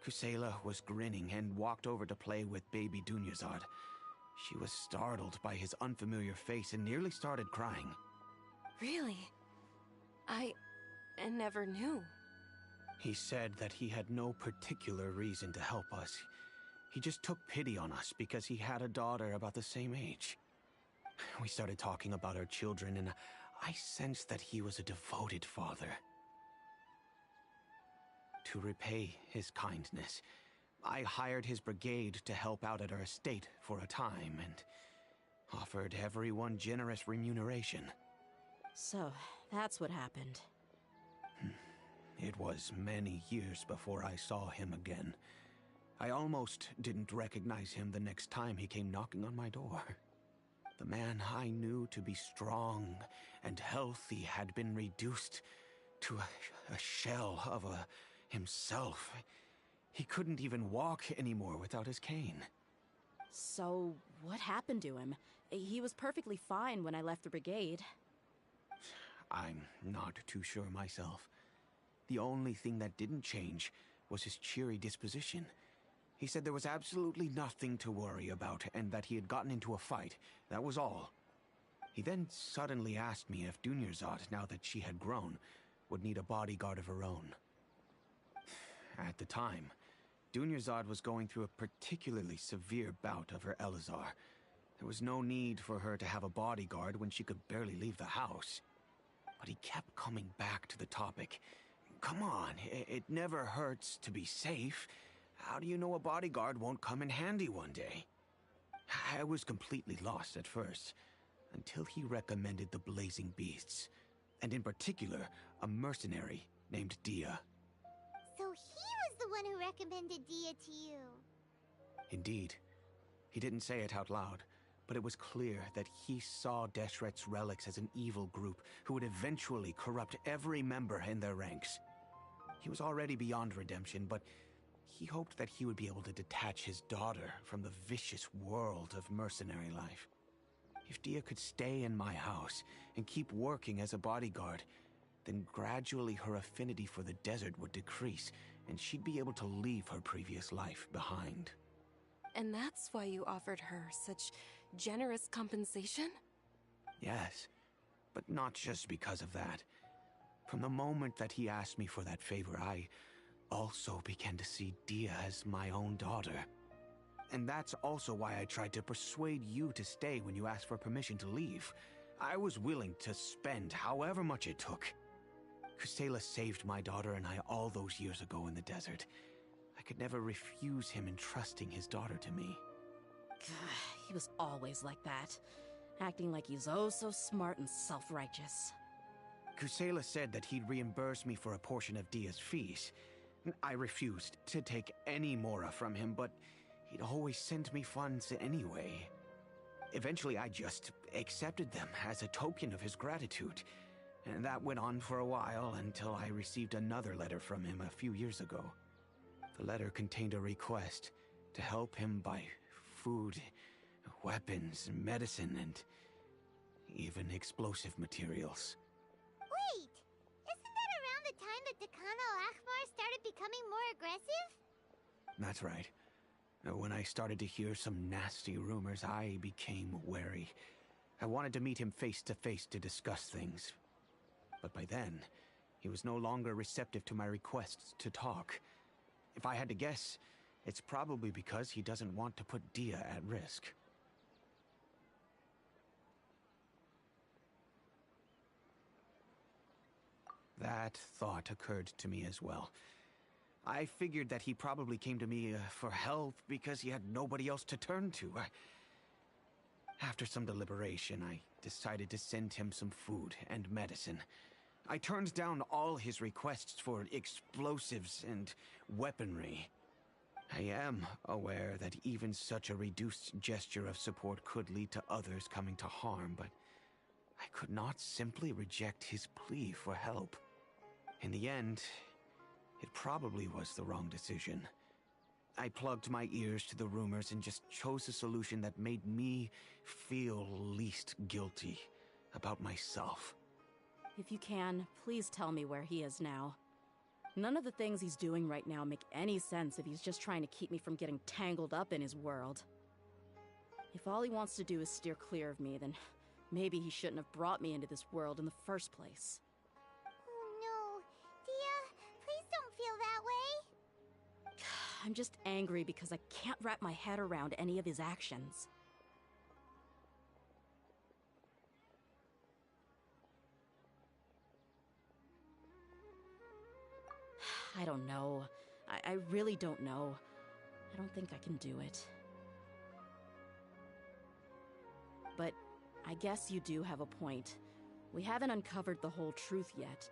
Kusela was grinning and walked over to play with baby Dunyarzad. She was startled by his unfamiliar face and nearly started crying. Really? I never knew. He said that he had no particular reason to help us. He just took pity on us because he had a daughter about the same age. We started talking about our children, and I sensed that he was a devoted father. To repay his kindness, I hired his brigade to help out at our estate for a time, and offered everyone generous remuneration. So, that's what happened. It was many years before I saw him again. I almost didn't recognize him the next time he came knocking on my door. The man I knew to be strong and healthy had been reduced to a shell of himself. He couldn't even walk anymore without his cane. So, what happened to him? He was perfectly fine when I left the brigade. I'm not too sure myself. The only thing that didn't change was his cheery disposition. He said there was absolutely nothing to worry about and that he had gotten into a fight. That was all. He then suddenly asked me if Dunyarzad, now that she had grown, would need a bodyguard of her own. At the time, Dunyarzad was going through a particularly severe bout of her Elazar. There was no need for her to have a bodyguard when she could barely leave the house. But he kept coming back to the topic. Come on, it never hurts to be safe. How do you know a bodyguard won't come in handy one day? I was completely lost at first, until he recommended the Blazing Beasts, and in particular, a mercenary named Dehya. So he was the one who recommended Dehya to you. Indeed. He didn't say it out loud, but it was clear that he saw Deshret's relics as an evil group who would eventually corrupt every member in their ranks. He was already beyond redemption, but he hoped that he would be able to detach his daughter from the vicious world of mercenary life. If Dehya could stay in my house and keep working as a bodyguard, then gradually her affinity for the desert would decrease, and she'd be able to leave her previous life behind. And that's why you offered her such generous compensation? Yes, but not just because of that. From the moment that he asked me for that favor, I also began to see Dehya as my own daughter. And that's also why I tried to persuade you to stay when you asked for permission to leave. I was willing to spend however much it took. Kusela saved my daughter and I all those years ago in the desert. I could never refuse him entrusting his daughter to me. He was always like that, acting like he's oh so smart and self-righteous. Kusela said that he'd reimburse me for a portion of Dehya's fees. I refused to take any mora from him, but he'd always send me funds anyway. Eventually, I just accepted them as a token of his gratitude. And that went on for a while until I received another letter from him a few years ago. The letter contained a request to help him buy food, weapons, medicine, and even explosive materials. Wait! Isn't that around the time that Dekhan al-Ahmar started becoming more aggressive? That's right. When I started to hear some nasty rumors, I became wary. I wanted to meet him face to face to discuss things. But by then, he was no longer receptive to my requests to talk. If I had to guess, it's probably because he doesn't want to put Dehya at risk. That thought occurred to me as well. I figured that he probably came to me for help because he had nobody else to turn to. After some deliberation, I decided to send him some food and medicine. I turned down all his requests for explosives and weaponry. I am aware that even such a reduced gesture of support could lead to others coming to harm, but I could not simply reject his plea for help. In the end, it probably was the wrong decision. I plugged my ears to the rumors and just chose a solution that made me feel least guilty about myself. If you can, please tell me where he is now. None of the things he's doing right now make any sense if he's just trying to keep me from getting tangled up in his world. If all he wants to do is steer clear of me, then maybe he shouldn't have brought me into this world in the first place. Oh no. Dehya, please don't feel that way. I'm just angry because I can't wrap my head around any of his actions. I don't know. I really don't know. I don't think I can do it. But I guess you do have a point. We haven't uncovered the whole truth yet.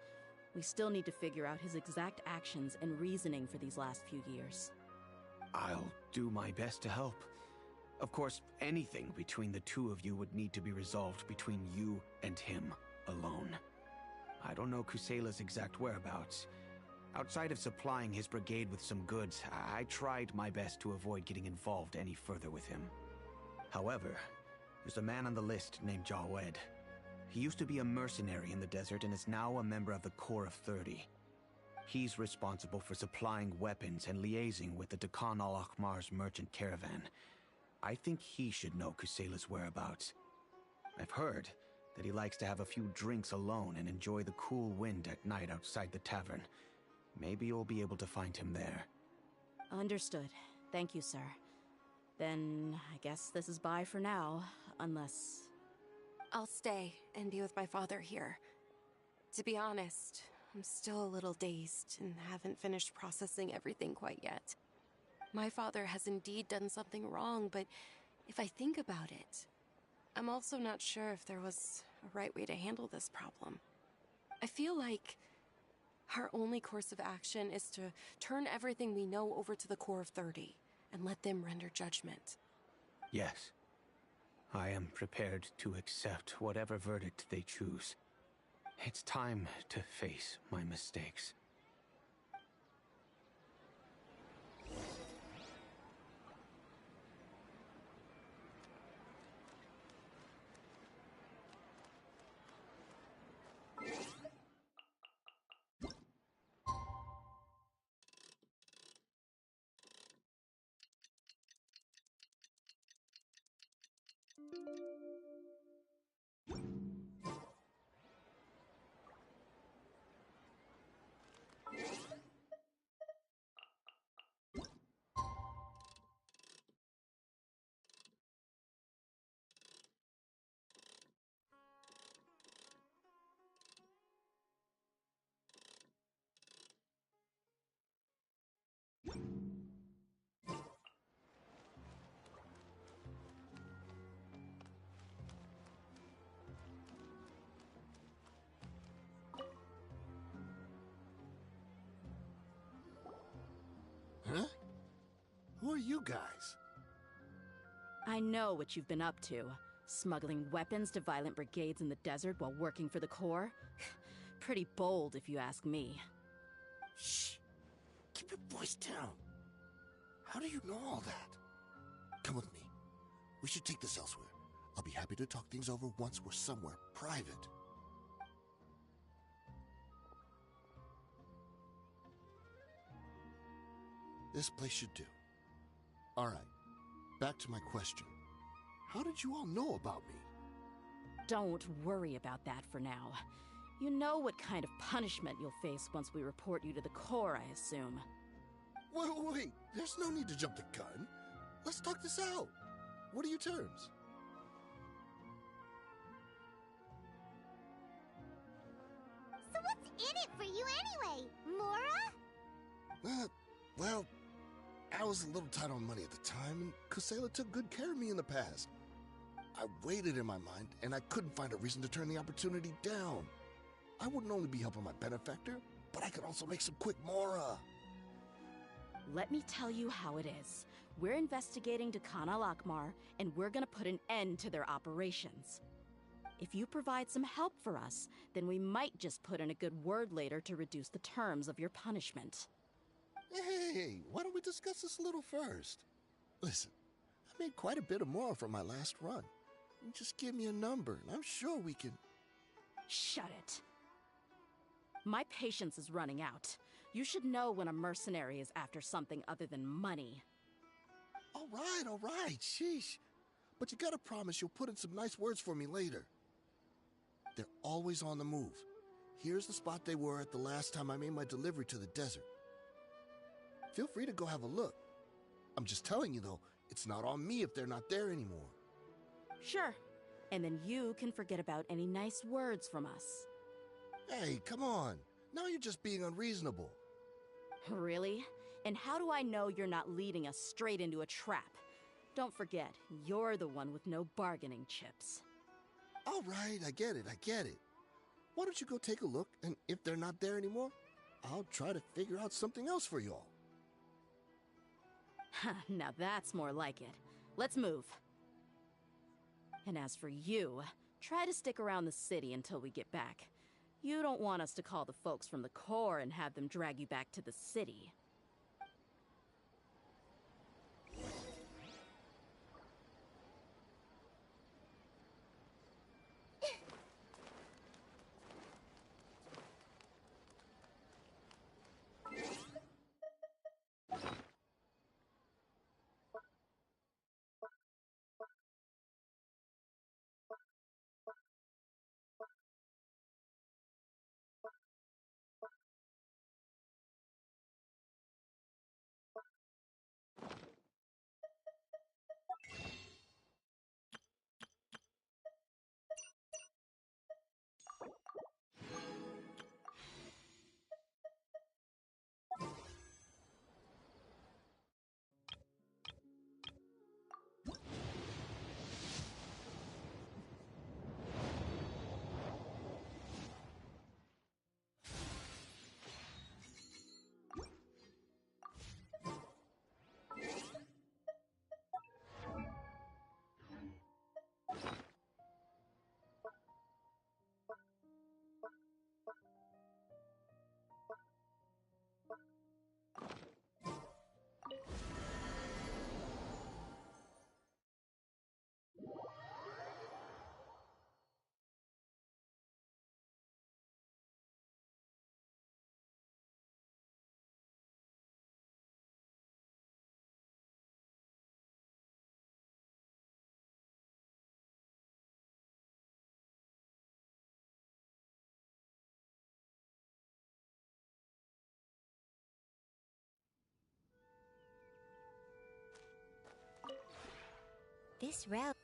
We still need to figure out his exact actions and reasoning for these last few years. I'll do my best to help. Of course, anything between the two of you would need to be resolved between you and him alone. I don't know Kusela's exact whereabouts. Outside of supplying his brigade with some goods, I tried my best to avoid getting involved any further with him. However, there's a man on the list named Jawed. He used to be a mercenary in the desert and is now a member of the Corps of 30. He's responsible for supplying weapons and liaising with the Dekhan al-Akhmar's merchant caravan. I think he should know Kusela's whereabouts. I've heard that he likes to have a few drinks alone and enjoy the cool wind at night outside the tavern. Maybe you'll be able to find him there. Understood. Thank you, sir. Then I guess this is bye for now, unless... I'll stay and be with my father here. To be honest, I'm still a little dazed and haven't finished processing everything quite yet. My father has indeed done something wrong, but if I think about it, I'm also not sure if there was a right way to handle this problem. I feel like our only course of action is to turn everything we know over to the Corps of 30 and let them render judgment. Yes. I am prepared to accept whatever verdict they choose. It's time to face my mistakes. Huh? Who are you guys? I know what you've been up to. Smuggling weapons to violent brigades in the desert while working for the Corps? Pretty bold, if you ask me. Shh. Keep your voice down. How do you know all that? Come with me. We should take this elsewhere. I'll be happy to talk things over once we're somewhere private. This place should do. All right. Back to my question. How did you all know about me? Don't worry about that for now. You know what kind of punishment you'll face once we report you to the Corps, I assume. Wait. There's no need to jump the gun. Let's talk this out. What are your terms? So what's in it for you anyway, Mora? Well, I was a little tight on money at the time, and Kusela took good care of me in the past. I weighed it in my mind, and I couldn't find a reason to turn the opportunity down. I wouldn't only be helping my benefactor, but I could also make some quick mora. Let me tell you how it is. We're investigating Dekhan al-Akmar, and we're gonna put an end to their operations. If you provide some help for us, then we might just put in a good word later to reduce the terms of your punishment. Hey, why don't we discuss this a little first? Listen, I made quite a bit of mora from my last run. Just give me a number, and I'm sure we can... Shut it. My patience is running out. You should know when a mercenary is after something other than money. All right, sheesh. But you gotta promise you'll put in some nice words for me later. They're always on the move. Here's the spot they were at the last time I made my delivery to the desert. Feel free to go have a look. I'm just telling you, though, it's not on me if they're not there anymore. Sure. And then you can forget about any nice words from us. Hey, come on. Now you're just being unreasonable. Really? And how do I know you're not leading us straight into a trap? Don't forget, you're the one with no bargaining chips. All right, I get it. Why don't you go take a look, and if they're not there anymore, I'll try to figure out something else for y'all. Now that's more like it. Let's move. And as for you, try to stick around the city until we get back. You don't want us to call the folks from the Corps and have them drag you back to the city. This route...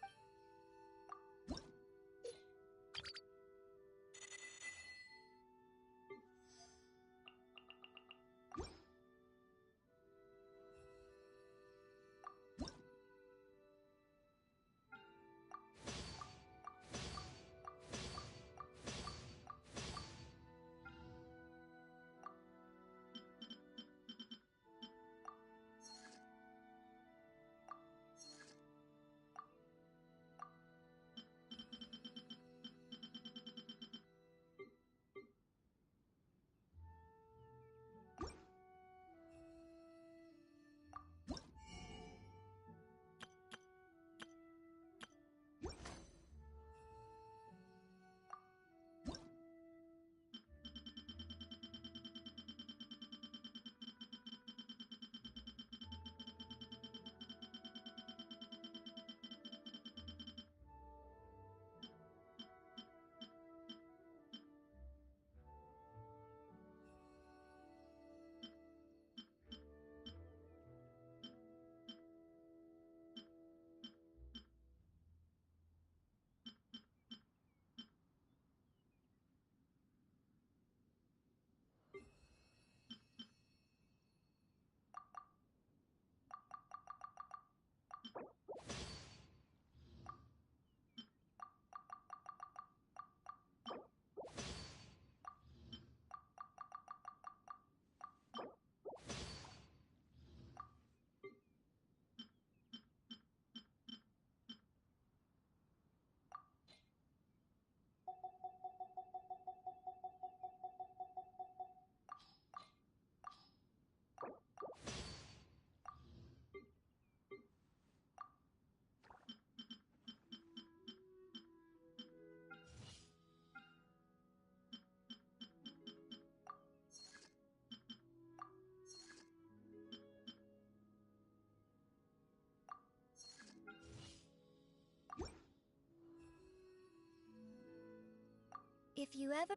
If you ever...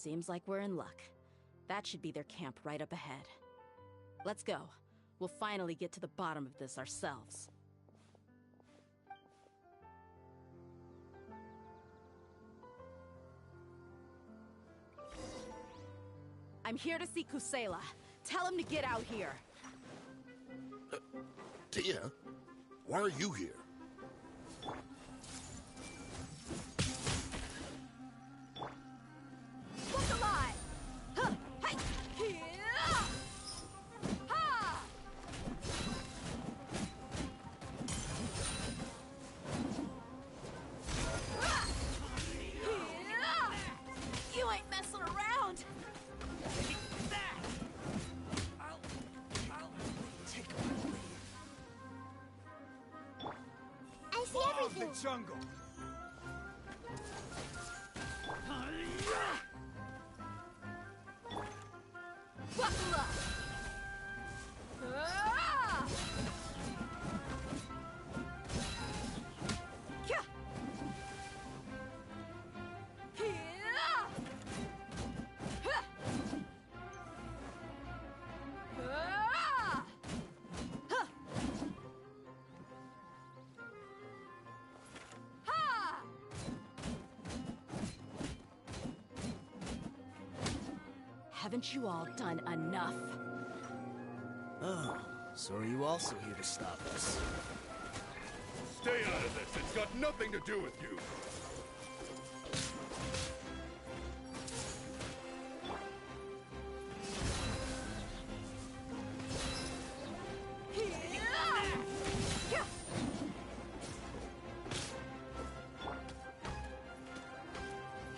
Seems like we're in luck. That should be their camp right up ahead. Let's go. We'll finally get to the bottom of this ourselves. I'm here to see Kusela. Tell him to get out here. Dehya, why are you here? Look alive! Huh, hey, here! Ha! Ah! Here! You ain't messing around! I see everything. The jungle. Buckle up! Ah! Kya! Here! Huh! Ah! Huh! Ha! Haven't you all done enough? Oh, so are you also here to stop us? Stay out of this. It's got nothing to do with you.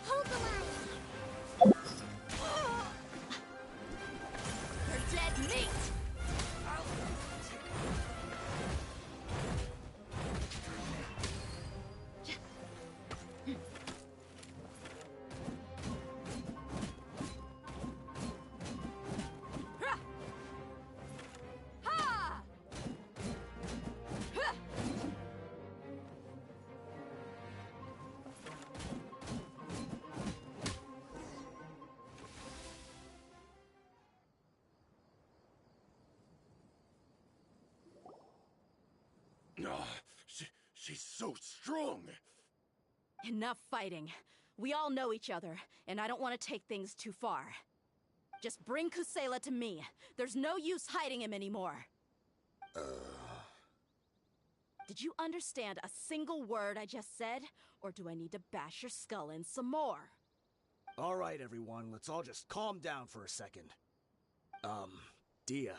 Hold the line. You're dead meat! Ha! Ha! Ha! She's so strong. Enough fighting. We all know each other, and I don't want to take things too far. Just bring Kusela to me. There's no use hiding him anymore. Did you understand a single word I just said? Or do I need to bash your skull in some more? All right, everyone, let's all just calm down for a second. Dehya,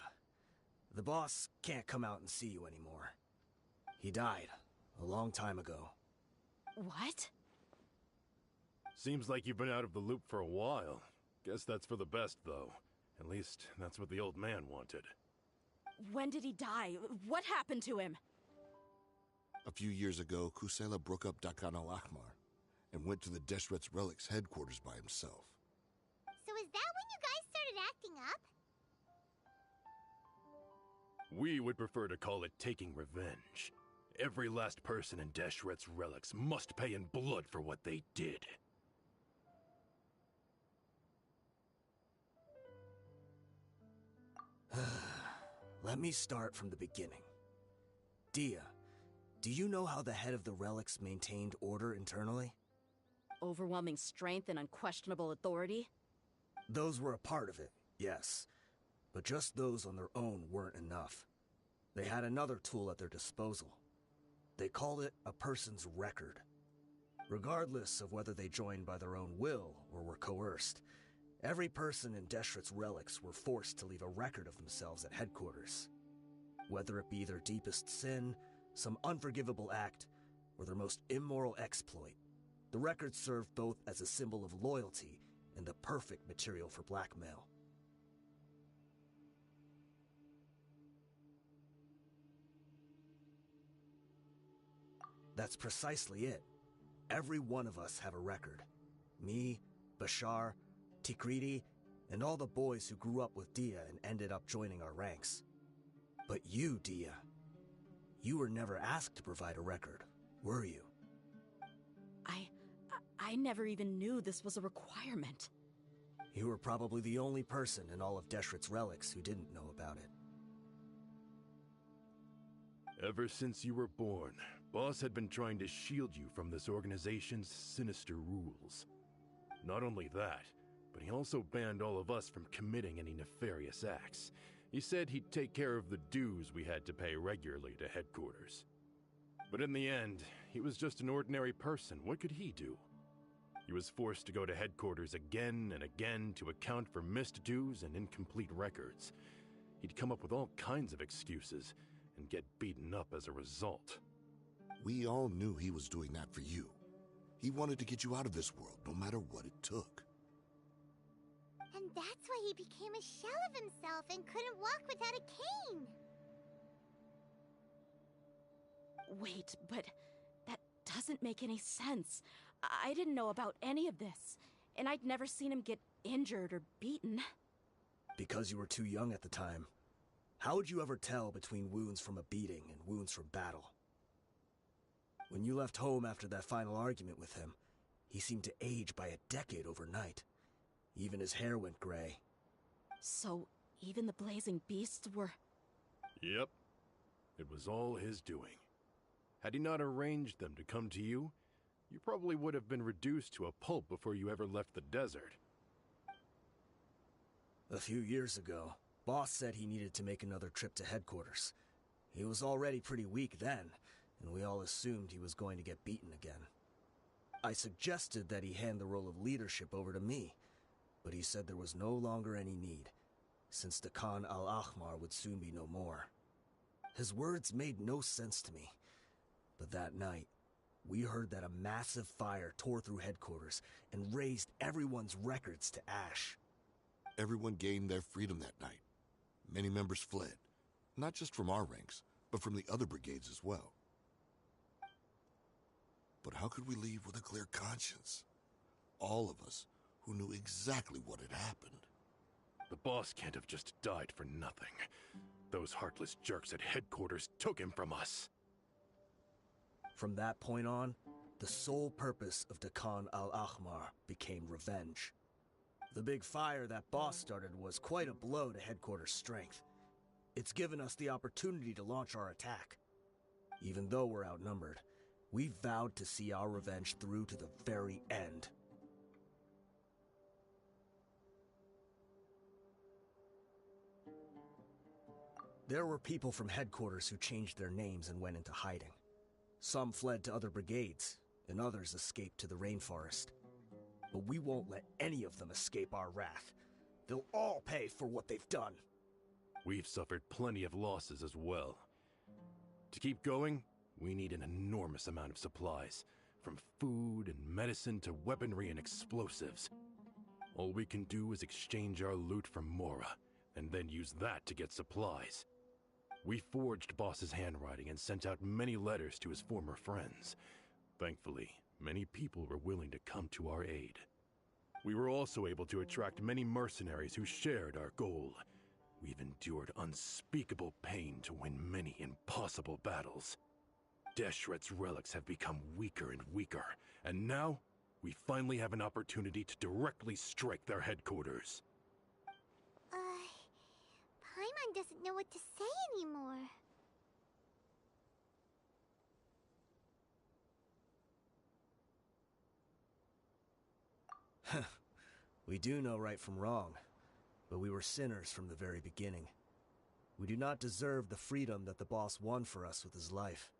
the boss can't come out and see you anymore. He died a long time ago. What? Seems like you've been out of the loop for a while. Guess that's for the best, though. At least, that's what the old man wanted. When did he die? What happened to him? A few years ago, Kusela broke up Dakan al-Ahmar and went to the Deshret's Relics headquarters by himself. So is that when you guys started acting up? We would prefer to call it taking revenge. Every last person in Deshret's Relics must pay in blood for what they did. Let me start from the beginning. Dehya, do you know how the head of the Relics maintained order internally? Overwhelming strength and unquestionable authority? Those were a part of it, yes. But just those on their own weren't enough. They had another tool at their disposal. They called it a person's record. Regardless of whether they joined by their own will or were coerced, every person in Deshret's Relics were forced to leave a record of themselves at headquarters. Whether it be their deepest sin, some unforgivable act, or their most immoral exploit, the record served both as a symbol of loyalty and the perfect material for blackmail. That's precisely it. Every one of us have a record. Me, Bashar, Tikriti, and all the boys who grew up with Dehya and ended up joining our ranks. But you, Dehya, you were never asked to provide a record, were you? I never even knew this was a requirement. You were probably the only person in all of Deshret's relics who didn't know about it. Ever since you were born, Boss had been trying to shield you from this organization's sinister rules. Not only that, but he also banned all of us from committing any nefarious acts. He said he'd take care of the dues we had to pay regularly to headquarters. But in the end, he was just an ordinary person. What could he do? He was forced to go to headquarters again and again to account for missed dues and incomplete records. He'd come up with all kinds of excuses and get beaten up as a result. We all knew he was doing that for you. He wanted to get you out of this world, no matter what it took. And that's why he became a shell of himself and couldn't walk without a cane. Wait, but that doesn't make any sense. I didn't know about any of this, and I'd never seen him get injured or beaten. Because you were too young at the time. How would you ever tell between wounds from a beating and wounds from battle? When you left home after that final argument with him, he seemed to age by a decade overnight. Even his hair went gray. So, even the blazing beasts were... Yep. It was all his doing. Had he not arranged them to come to you, you probably would have been reduced to a pulp before you ever left the desert. A few years ago, Boss said he needed to make another trip to headquarters. He was already pretty weak then, and we all assumed he was going to get beaten again. I suggested that he hand the role of leadership over to me, but he said there was no longer any need, since the Khan al-Ahmar would soon be no more. His words made no sense to me, but that night, we heard that a massive fire tore through headquarters and razed everyone's records to ash. Everyone gained their freedom that night. Many members fled, not just from our ranks, but from the other brigades as well. But how could we leave with a clear conscience? All of us who knew exactly what had happened. The boss can't have just died for nothing. Those heartless jerks at headquarters took him from us. From that point on, the sole purpose of the Khan al-Ahmar became revenge. The big fire that Boss started was quite a blow to headquarters' strength. It's given us the opportunity to launch our attack. Even though we're outnumbered, we vowed to see our revenge through to the very end. There were people from headquarters who changed their names and went into hiding. Some fled to other brigades, and others escaped to the rainforest. But we won't let any of them escape our wrath. They'll all pay for what they've done. We've suffered plenty of losses as well. To keep going, we need an enormous amount of supplies, from food and medicine to weaponry and explosives. All we can do is exchange our loot from Mora, and then use that to get supplies. We forged Boss's handwriting and sent out many letters to his former friends. Thankfully, many people were willing to come to our aid. We were also able to attract many mercenaries who shared our goal. We've endured unspeakable pain to win many impossible battles. Deshret's relics have become weaker and weaker, and now we finally have an opportunity to directly strike their headquarters. Paimon doesn't know what to say anymore. We do know right from wrong, but we were sinners from the very beginning. We do not deserve the freedom that the boss won for us with his life.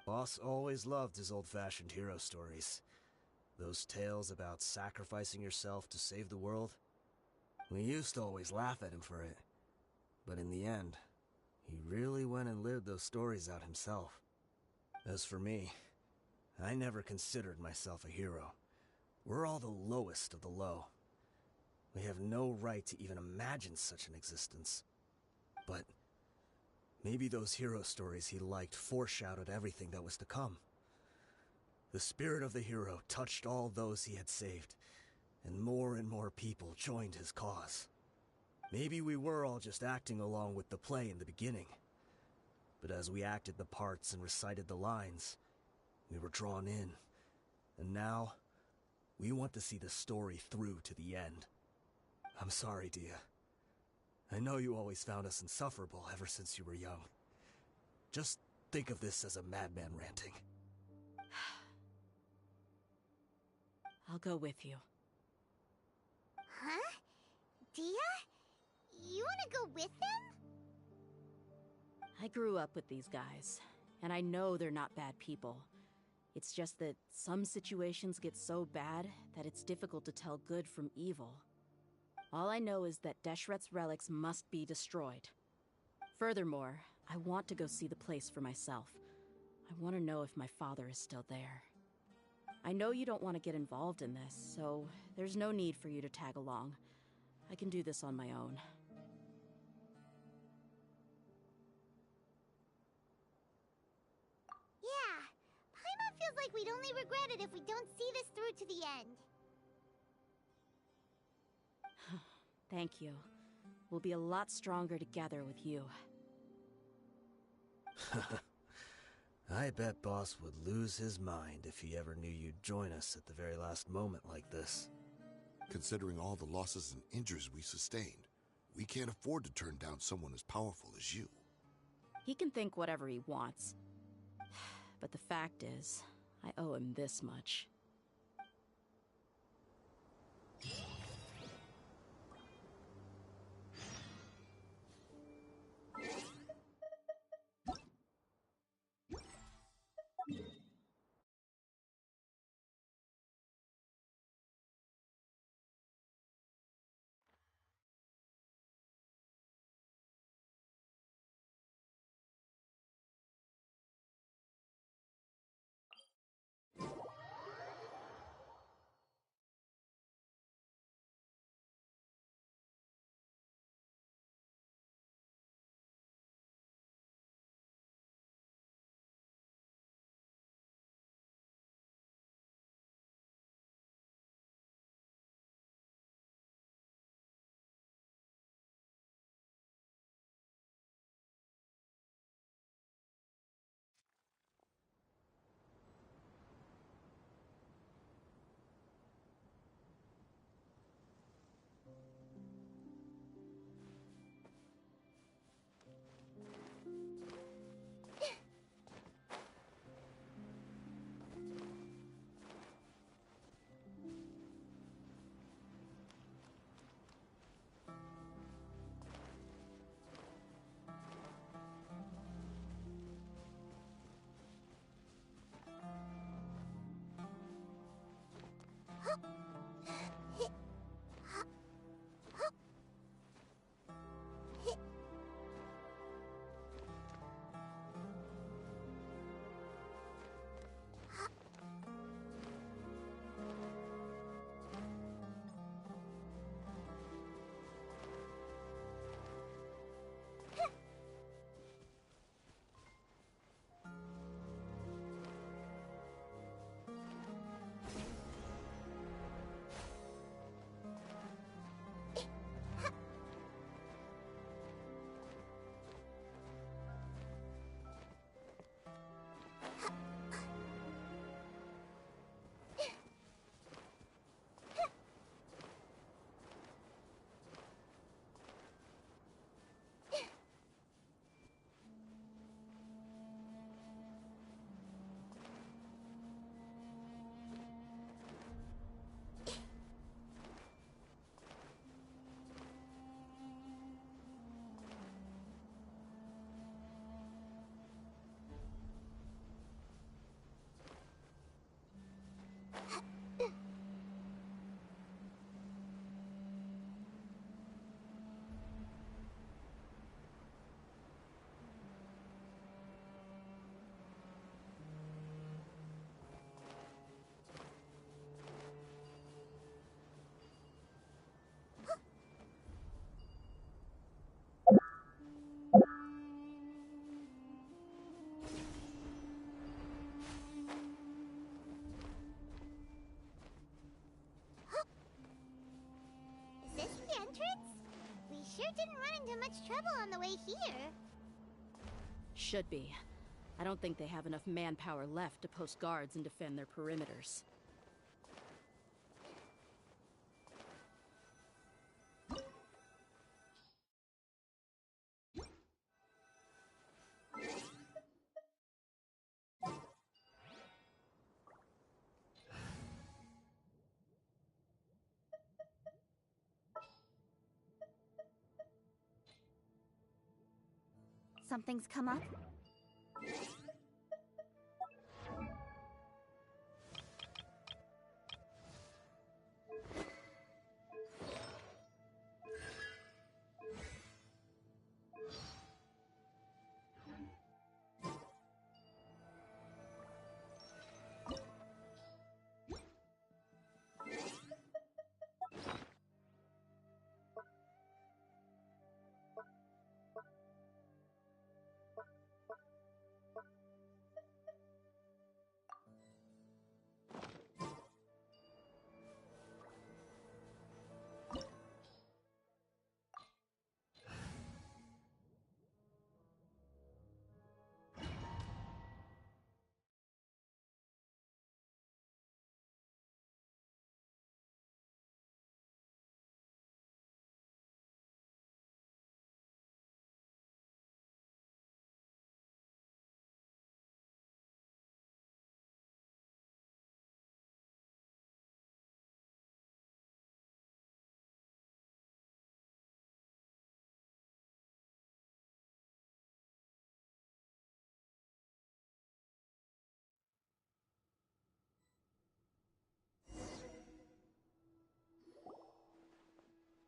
Boss always loved his old-fashioned hero stories. Those tales about sacrificing yourself to save the world. We used to always laugh at him for it. But in the end, he really went and lived those stories out himself. As for me, I never considered myself a hero. We're all the lowest of the low. We have no right to even imagine such an existence. But maybe those hero stories he liked foreshadowed everything that was to come. The spirit of the hero touched all those he had saved, and more people joined his cause. Maybe we were all just acting along with the play in the beginning. But as we acted the parts and recited the lines, we were drawn in. And now, we want to see the story through to the end. I'm sorry, Dehya. I know you always found us insufferable ever since you were young. Just think of this as a madman ranting. I'll go with you. Huh? Dehya? You wanna go with them? I grew up with these guys, and I know they're not bad people. It's just that some situations get so bad that it's difficult to tell good from evil. All I know is that Deshret's relics must be destroyed. Furthermore, I want to go see the place for myself. I want to know if my father is still there. I know you don't want to get involved in this, so there's no need for you to tag along. I can do this on my own. Yeah. Paimon feels like we'd only regret it if we don't see this through to the end. Thank you. We'll be a lot stronger together with you. I bet Boss would lose his mind if he ever knew you'd join us at the very last moment like this. Considering all the losses and injuries we sustained, we can't afford to turn down someone as powerful as you. He can think whatever he wants. But the fact is, I owe him this much. Sure didn't run into much trouble on the way here. Should be. I don't think they have enough manpower left to post guards and defend their perimeters. something's come up?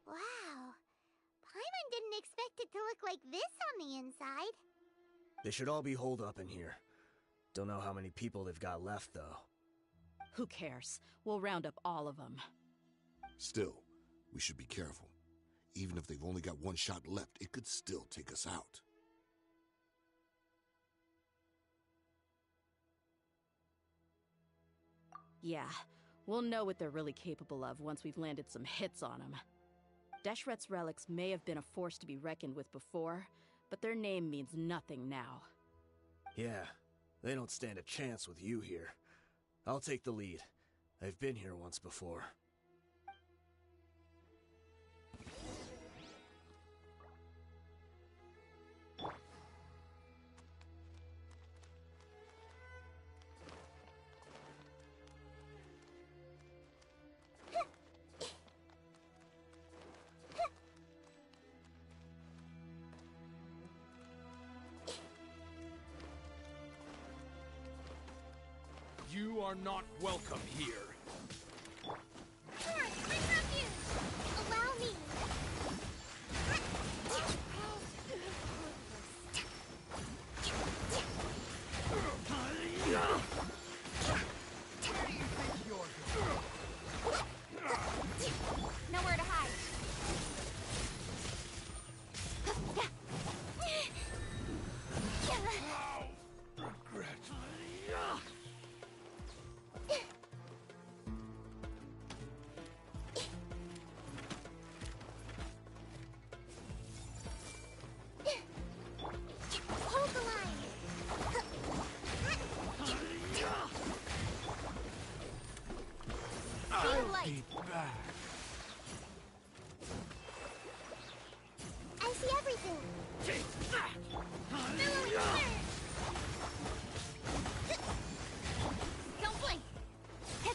Wow. Paimon didn't expect it to look like this on the inside. They should all be holed up in here. Don't know how many people they've got left, though. Who cares? We'll round up all of them. Still, we should be careful. Even if they've only got one shot left, it could still take us out. Yeah, we'll know what they're really capable of once we've landed some hits on them. Deshret's relics may have been a force to be reckoned with before, but their name means nothing now. Yeah, they don't stand a chance with you here. I'll take the lead. I've been here once before. You are not welcome here. Allow me. Nowhere to hide. Regret. Hold the line. Speed of light. Be back. I see everything. Take that. Billowing clear. Don't blink. Hey.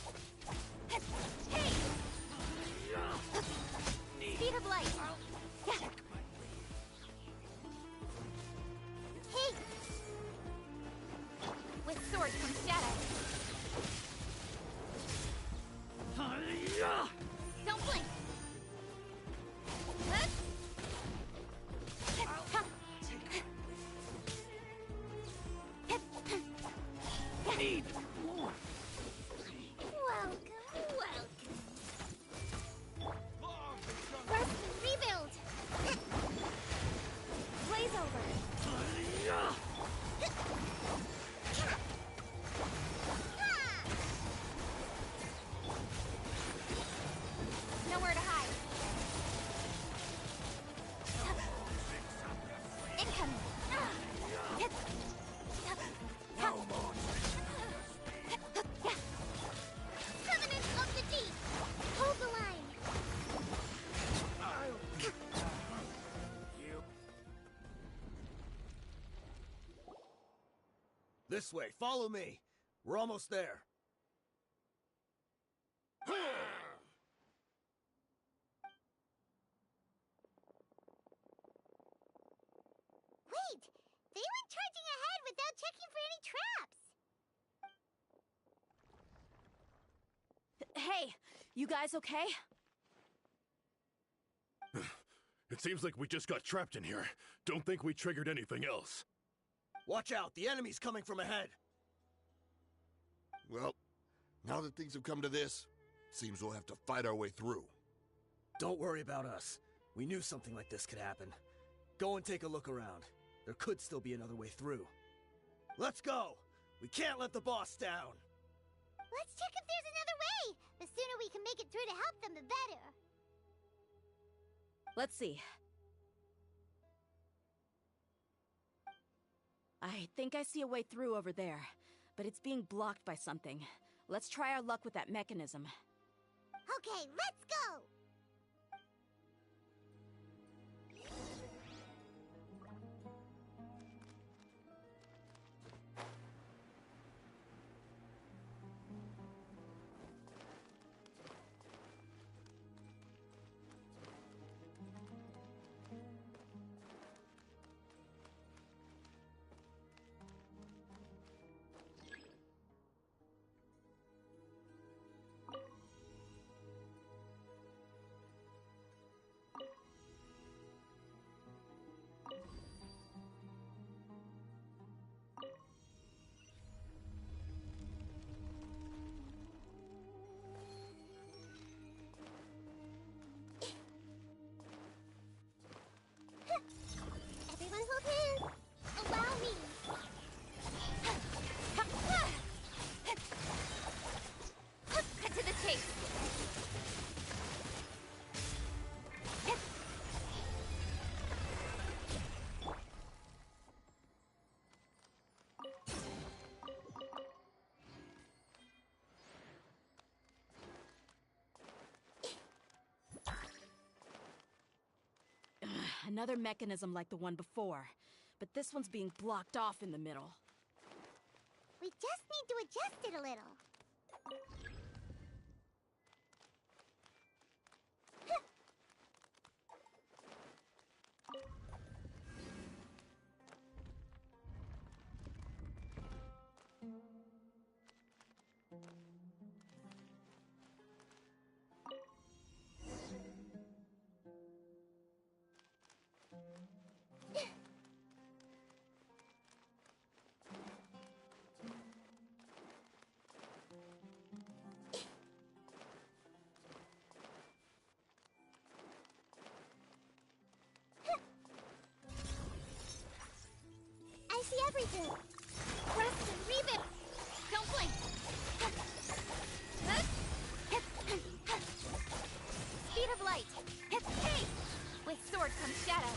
Speed of light. Hey. With sword comes shadow. Don't blink. Need more. Welcome. First, rebuild. Blaze over. Nowhere to hide. Incoming. Covenant of the Deep. Hold the line. This way, follow me. We're almost there. Wait, without checking for any traps. Hey, you guys okay? It seems like we just got trapped in here. Don't think we triggered anything else. Watch out, the enemy's coming from ahead. Well, now that things have come to this, seems we'll have to fight our way through. Don't worry about us. We knew something like this could happen. Go and take a look around. There could still be another way through. Let's go! We can't let the boss down! Let's check if there's another way! The sooner we can make it through to help them, the better. Let's see. I think I see a way through over there, but it's being blocked by something. Let's try our luck with that mechanism. Okay, let's go! Everyone hold hands. Allow me. Cut to the chase. Another mechanism like the one before, but this one's being blocked off in the middle. We just need to adjust it a little. I see everything. Press and read it. Don't blink. Speed of light. Hey! With sword comes shadow.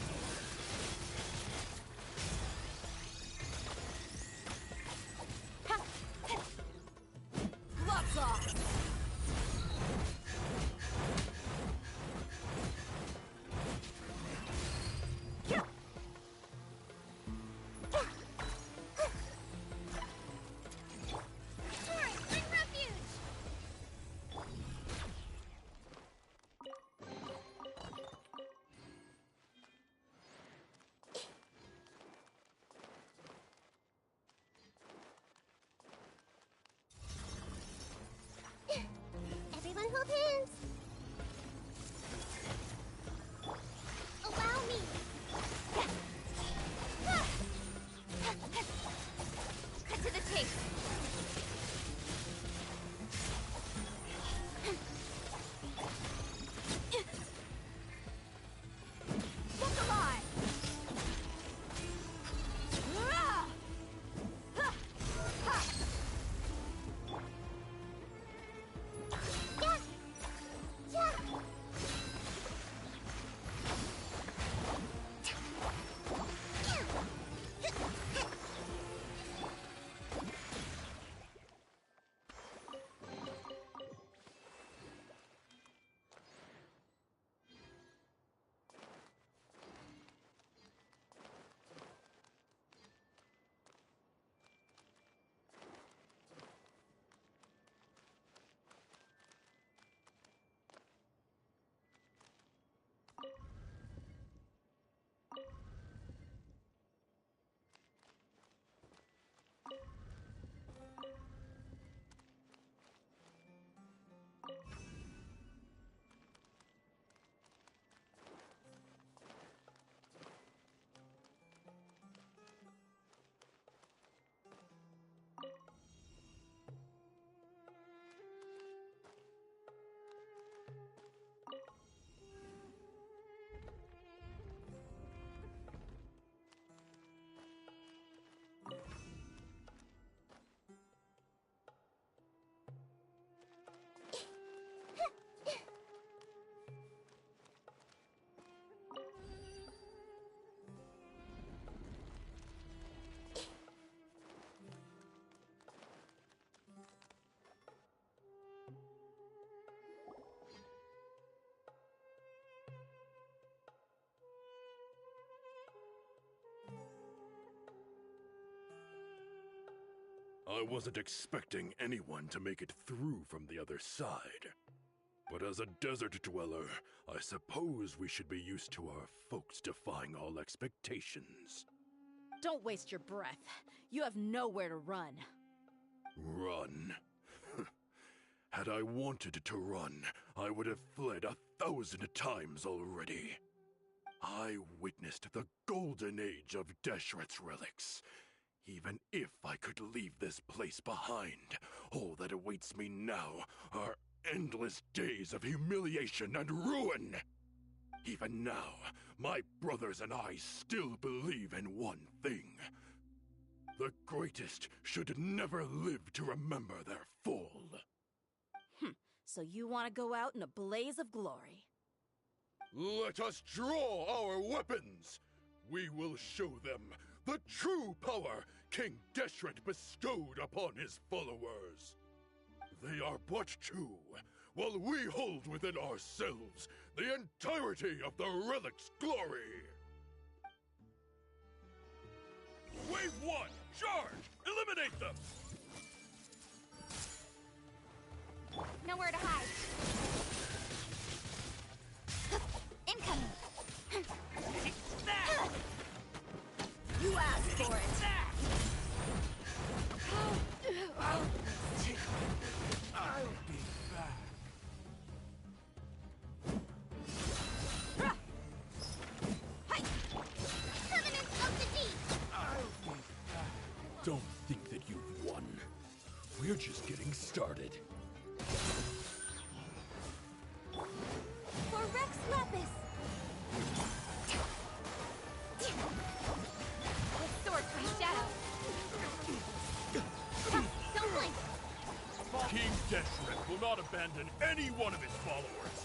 Gloves off! I wasn't expecting anyone to make it through from the other side. But as a desert dweller, I suppose we should be used to our folks defying all expectations. Don't waste your breath. You have nowhere to run. Run? Had I wanted to run, I would have fled 1,000 times already. I witnessed the golden age of Deshret's relics. Even if I could leave this place behind, all that awaits me now are endless days of humiliation and ruin. Even now, my brothers and I still believe in one thing. The greatest should never live to remember their fall. So you want to go out in a blaze of glory? Let us draw our weapons! We will show them the true power King Deshret bestowed upon his followers. They are but two, while we hold within ourselves the entirety of the relic's glory. Wave 1, charge! Eliminate them! Nowhere to hide. Incoming. You asked for it! I'll be back. Covenants of the deep. I'll be back. Don't think that you've won. We're just getting started. For Rex Lapis. With sword from shadow. Don't blink. King Deshret will not abandon any one of his followers.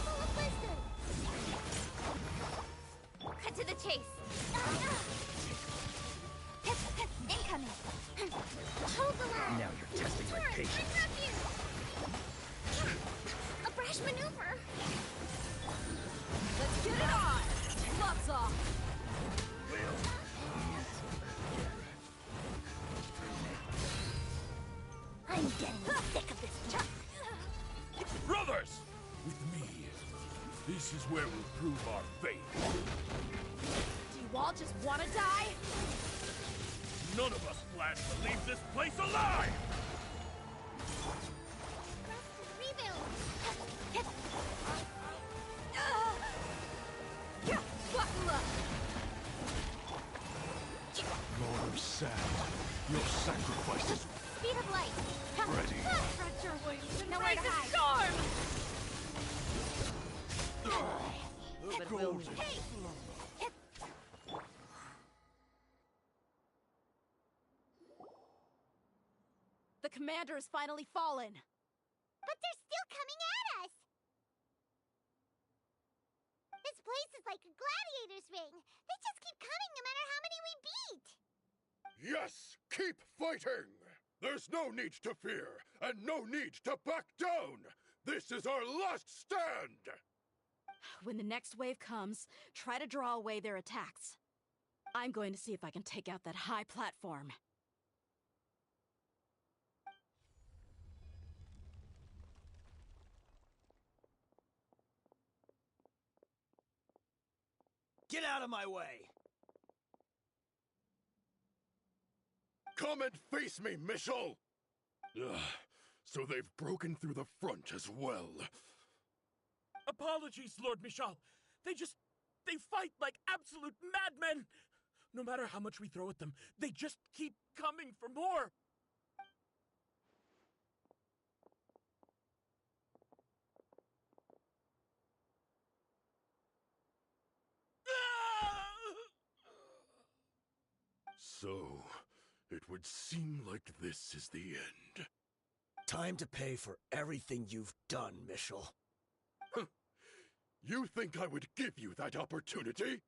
Full of wisdom. Cut to the chase. Incoming. Hold the line. Now you're testing my Torrent, patience. bring up you. A brash maneuver. Let's get it on! Gloves off! I'm getting sick of this junk. Brothers! With me, this is where we'll prove our faith. Do you all just want to die? None of us plans to leave this place alive! Rebuild. Buckle up! Lord of Sand, your sacrifices Speed of light. ready. Spread your wings and Nowhere raise to a hide. storm! But we'll need Hey! The commander has finally fallen. But they're still coming at us! This place is like a gladiator's ring. They just keep coming no matter how many we beat. Yes, keep fighting! There's no need to fear, and no need to back down! This is our last stand! When the next wave comes, try to draw away their attacks. I'm going to see if I can take out that high platform. Get out of my way! Come and face me, Michel! Ugh, so they've broken through the front as well. Apologies, Lord Michal. They fight like absolute madmen. No matter how much we throw at them, they just keep coming for more. So, it would seem like this is the end. Time to pay for everything you've done, Michel. You think I would give you that opportunity?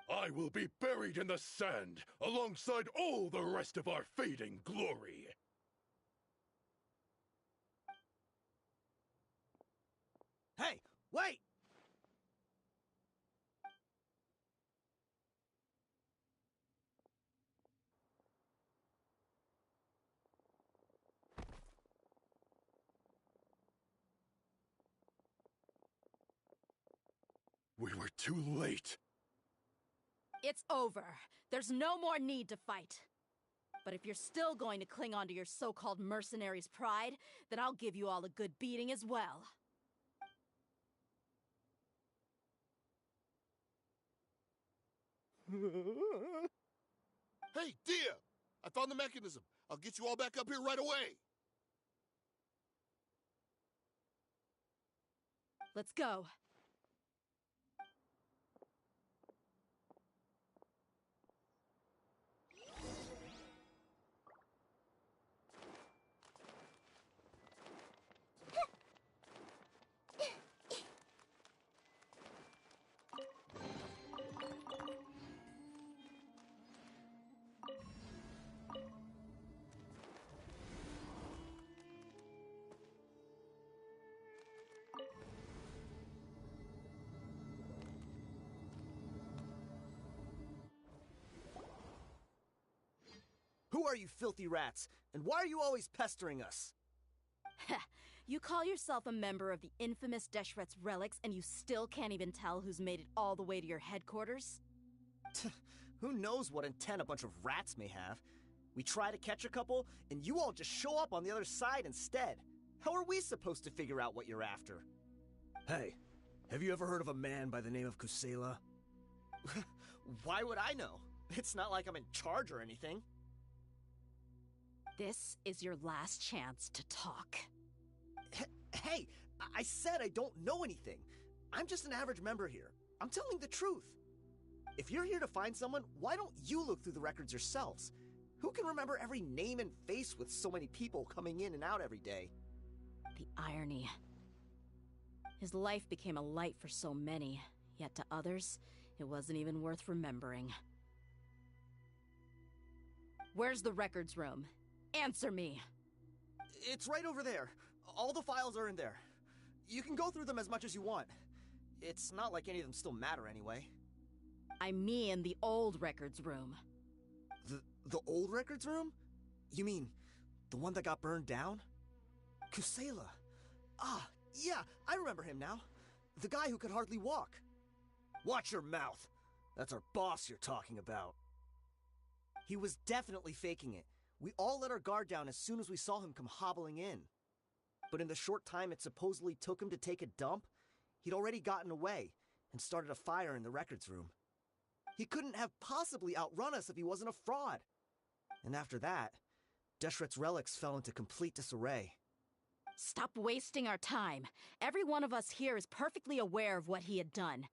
I will be buried in the sand alongside all the rest of our fading glory. Hey, wait! We were too late. It's over. There's no more need to fight. But if you're still going to cling on to your so-called mercenary's pride, then I'll give you all a good beating as well. Hey, Dehya! I found the mechanism. I'll get you all back up here right away. Let's go. Who are you filthy rats? And why are you always pestering us? You call yourself a member of the infamous Deshret's relics, and you still can't even tell who's made it all the way to your headquarters? Who knows what intent a bunch of rats may have? We try to catch a couple, and you all just show up on the other side instead. How are we supposed to figure out what you're after? Hey, have you ever heard of a man by the name of Kusela? Why would I know? It's not like I'm in charge or anything. This is your last chance to talk. Hey, I said I don't know anything. I'm just an average member here. I'm telling the truth. If you're here to find someone, why don't you look through the records yourselves? Who can remember every name and face with so many people coming in and out every day? The irony. His life became a light for so many, yet to others, it wasn't even worth remembering. Where's the records room? Answer me! It's right over there. All the files are in there. You can go through them as much as you want. It's not like any of them still matter anyway. I mean the old records room. The old records room? You mean the one that got burned down? Kusela. Ah, yeah, I remember him now. The guy who could hardly walk. Watch your mouth. That's our boss you're talking about. He was definitely faking it. We all let our guard down as soon as we saw him come hobbling in. But in the short time it supposedly took him to take a dump, he'd already gotten away and started a fire in the records room. He couldn't have possibly outrun us if he wasn't a fraud. And after that, Deshret's relics fell into complete disarray. Stop wasting our time. Every one of us here is perfectly aware of what he had done.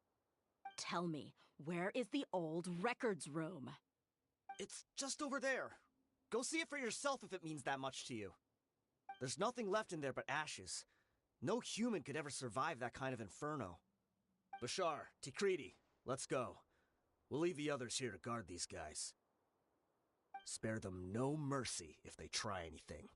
Tell me, where is the old records room? It's just over there. Go see it for yourself if it means that much to you. There's nothing left in there but ashes. No human could ever survive that kind of inferno. Bashar, Tikriti, let's go. We'll leave the others here to guard these guys. Spare them no mercy if they try anything.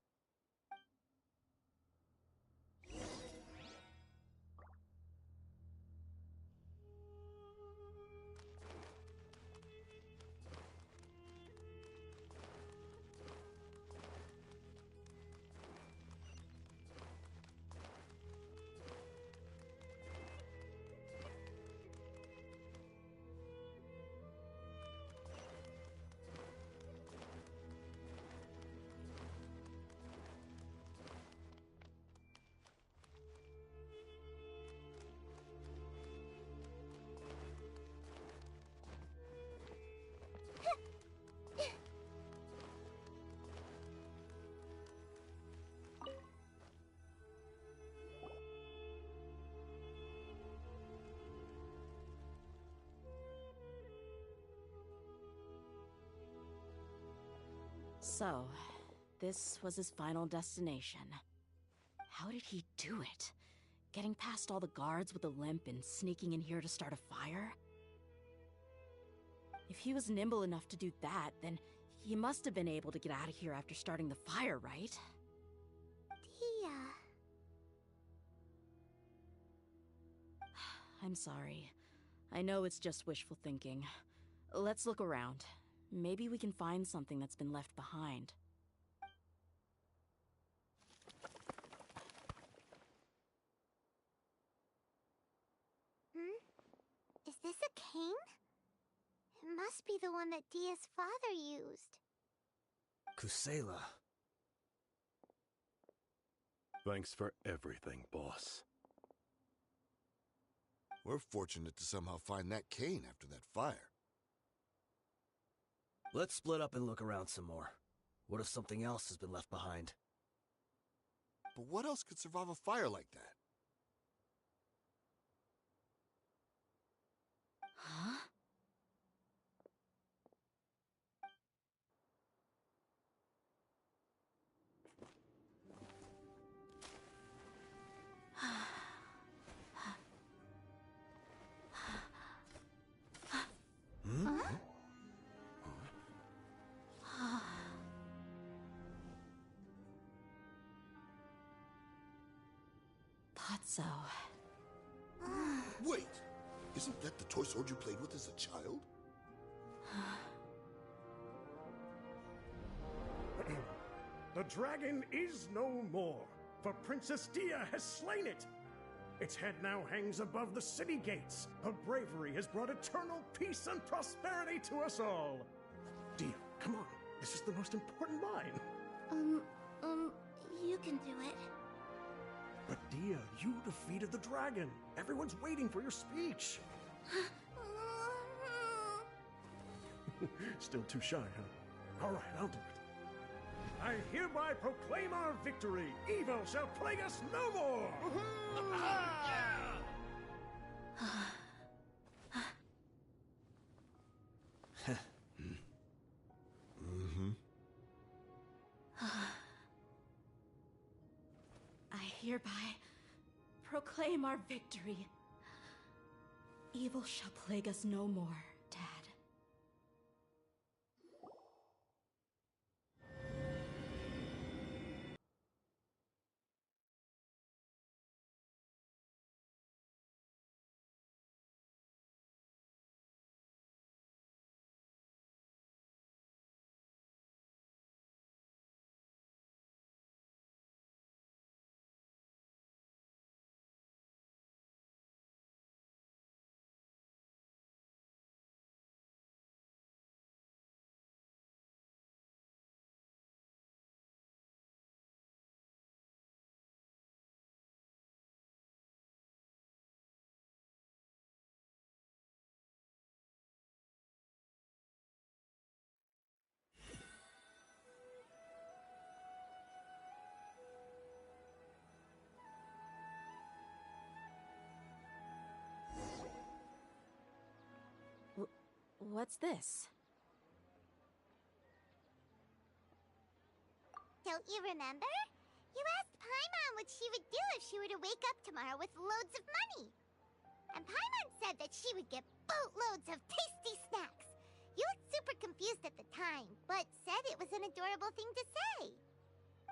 So, this was his final destination. How did he do it? Getting past all the guards with a limp and sneaking in here to start a fire? If he was nimble enough to do that, then he must have been able to get out of here after starting the fire, right? Dehya. I'm sorry. I know it's just wishful thinking. Let's look around. Maybe we can find something that's been left behind. this a cane? It must be the one that Dia's father used. Kusela. Thanks for everything, boss. We're fortunate to somehow find that cane after that fire. Let's split up and look around some more. What if something else has been left behind? But what else could survive a fire like that? Huh? Thought so. Wait! Isn't that the toy sword you played with as a child? The dragon is no more, for Princess Dehya has slain it. Its head now hangs above the city gates. Her bravery has brought eternal peace and prosperity to us all. Dehya, come on. This is the most important line. You can do it. But Dehya, you defeated the dragon. Everyone's waiting for your speech. Still too shy, huh? All right, I'll do it. I hereby proclaim our victory. Evil shall plague us no more. I hereby proclaim our victory. Evil shall plague us no more, Dad. What's this? Don't you remember? You asked Paimon what she would do if she were to wake up tomorrow with loads of money. And Paimon said that she would get boatloads of tasty snacks. You looked super confused at the time, but said it was an adorable thing to say.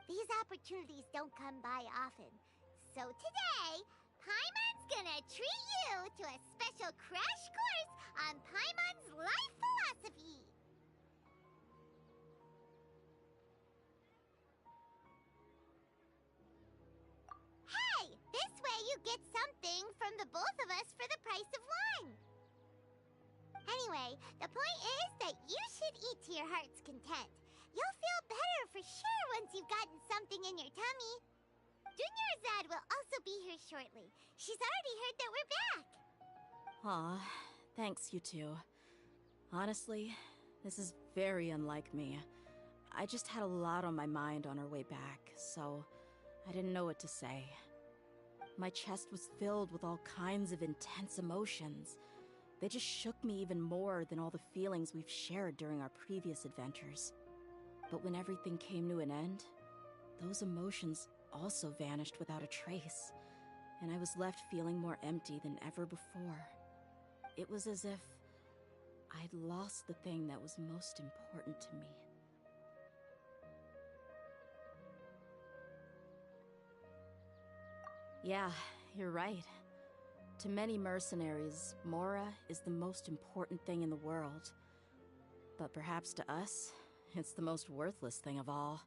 These opportunities don't come by often. So today, Paimon's gonna treat you to a special crash course on Paimon's life philosophy. Hey, this way you get something from the both of us for the price of one. Anyway, the point is that you should eat to your heart's content. You'll feel better for sure once you've gotten something in your tummy. Dunyarzad will also be here shortly. She's already heard that we're back. Aw, thanks, you two. Honestly, this is very unlike me. I just had a lot on my mind on our way back, so I didn't know what to say. My chest was filled with all kinds of intense emotions. They just shook me even more than all the feelings we've shared during our previous adventures. But when everything came to an end, those emotions also vanished without a trace, and I was left feeling more empty than ever before. It was as if I'd lost the thing that was most important to me. Yeah, you're right. To many mercenaries, Mora is the most important thing in the world. But perhaps to us, it's the most worthless thing of all.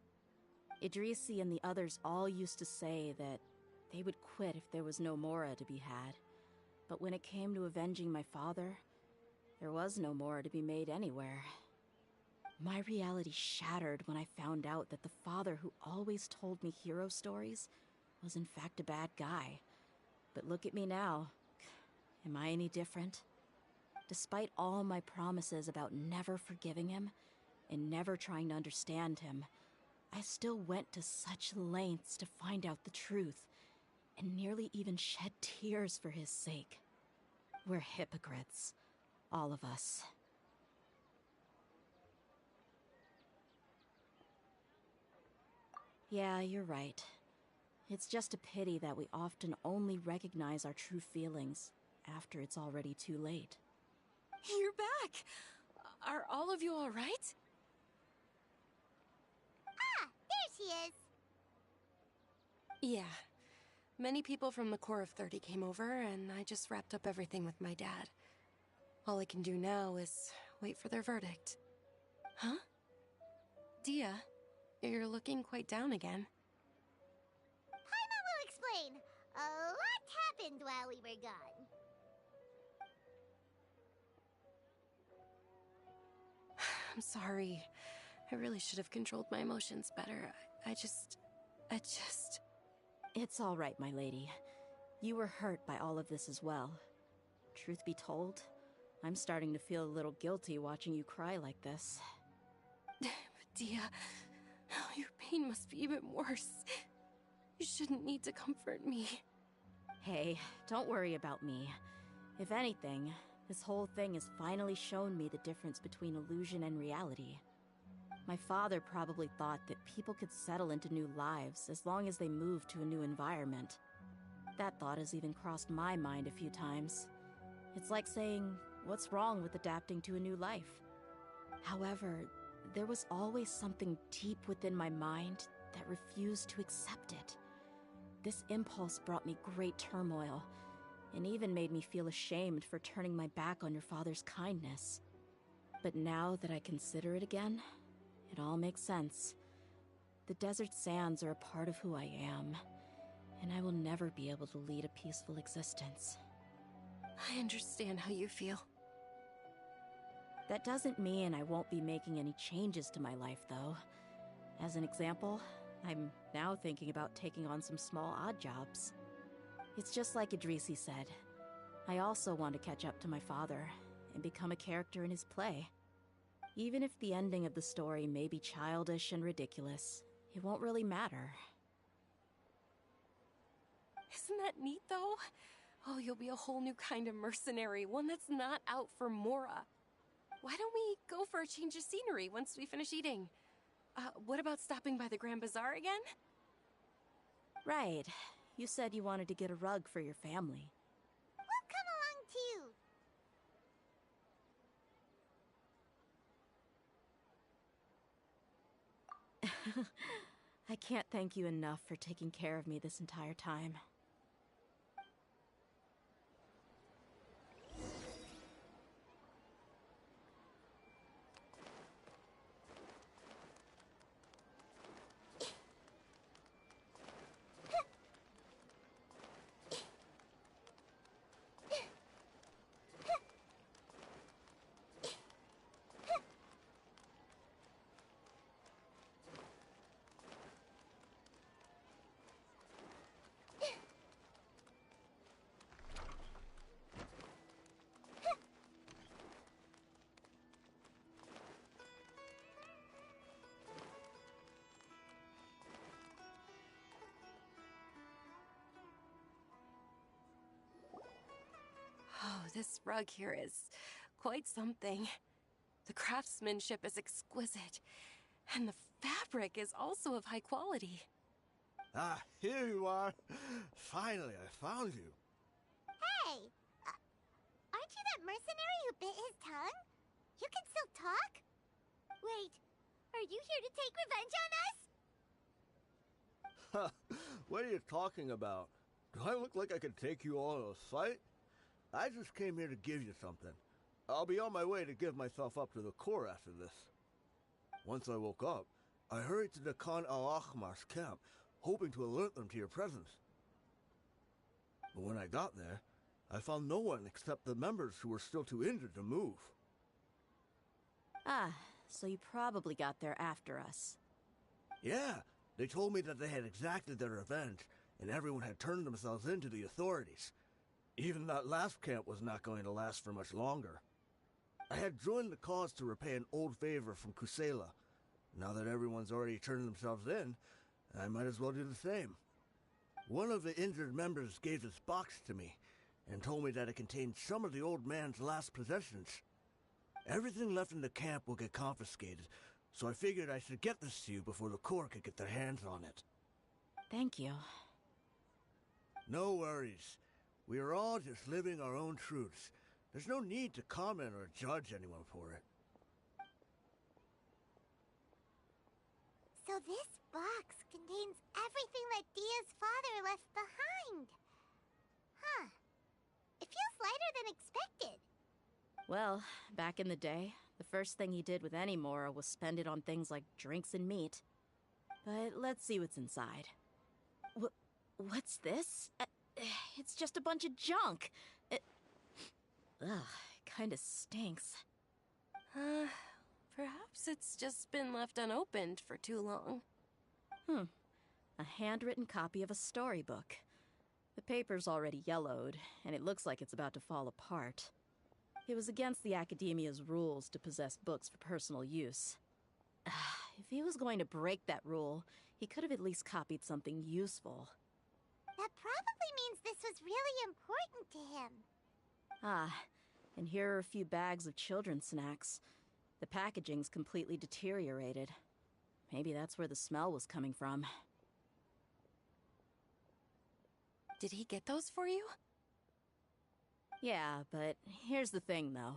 Idrisi and the others all used to say that they would quit if there was no Mora to be had. But when it came to avenging my father, there was no more to be made anywhere. My reality shattered when I found out that the father who always told me hero stories was in fact a bad guy. But look at me now. Am I any different? Despite all my promises about never forgiving him and never trying to understand him, I still went to such lengths to find out the truth, and nearly even shed tears for his sake. We're hypocrites, all of us. Yeah, you're right. It's just a pity that we often only recognize our true feelings after it's already too late. You're back! Are all of you all right? Ah, there she is. Yeah. Many people from the Corps of 30 came over, and I just wrapped up everything with my dad. All I can do now is wait for their verdict. Huh? Dehya, you're looking quite down again. Paimon will explain. A lot happened while we were gone. I'm sorry. I really should have controlled my emotions better. I just... It's all right, my lady. You were hurt by all of this as well. Truth be told, I'm starting to feel a little guilty watching you cry like this. Dehya, your pain must be even worse. You shouldn't need to comfort me. Hey, don't worry about me. If anything, this whole thing has finally shown me the difference between illusion and reality. My father probably thought that people could settle into new lives as long as they moved to a new environment. That thought has even crossed my mind a few times. It's like saying, what's wrong with adapting to a new life? However, there was always something deep within my mind that refused to accept it. This impulse brought me great turmoil, and even made me feel ashamed for turning my back on your father's kindness. But now that I consider it again, it all makes sense. The desert sands are a part of who I am, and I will never be able to lead a peaceful existence. I understand how you feel. That doesn't mean I won't be making any changes to my life, though. As an example, I'm now thinking about taking on some small odd jobs. It's just like Idrisi said. I also want to catch up to my father and become a character in his play. Even if the ending of the story may be childish and ridiculous, it won't really matter. Isn't that neat, though? Oh, you'll be a whole new kind of mercenary, one that's not out for Mora. Why don't we go for a change of scenery once we finish eating? What about stopping by the Grand Bazaar again? Right. You said you wanted to get a rug for your family. We'll come along too. I can't thank you enough for taking care of me this entire time. Oh, this rug here is quite something. The craftsmanship is exquisite, and the fabric is also of high quality. Ah, here you are. Finally, I found you. Hey, aren't you that mercenary who bit his tongue? You can still talk? Wait, are you here to take revenge on us? What are you talking about? Do I look like I can take you all in a fight? I just came here to give you something. I'll be on my way to give myself up to the Corps after this. Once I woke up, I hurried to the Khan al-Ahmar's camp, hoping to alert them to your presence. But when I got there, I found no one except the members who were still too injured to move. Ah, so you probably got there after us. Yeah, they told me that they had exacted their revenge, and everyone had turned themselves in to the authorities. Even that last camp was not going to last for much longer. I had joined the cause to repay an old favor from Kusela. Now that everyone's already turned themselves in, I might as well do the same. One of the injured members gave this box to me, and told me that it contained some of the old man's last possessions. Everything left in the camp will get confiscated, so I figured I should get this to you before the Corps could get their hands on it. Thank you. No worries. We are all just living our own truths. There's no need to comment or judge anyone for it. So this box contains everything that Dia's father left behind. Huh. It feels lighter than expected. Well, back in the day, the first thing he did with any Mora was spend it on things like drinks and meat. But let's see what's inside. What's this? It's just a bunch of junk. Ugh, it kinda stinks. Perhaps it's just been left unopened for too long. A handwritten copy of a storybook. The paper's already yellowed, and it looks like it's about to fall apart. It was against the Academia's rules to possess books for personal use. If he was going to break that rule, he could have at least copied something useful. That probably means this was really important to him. Ah, and here are a few bags of children's snacks. The packaging's completely deteriorated. Maybe that's where the smell was coming from. Did he get those for you? Yeah, but here's the thing, though.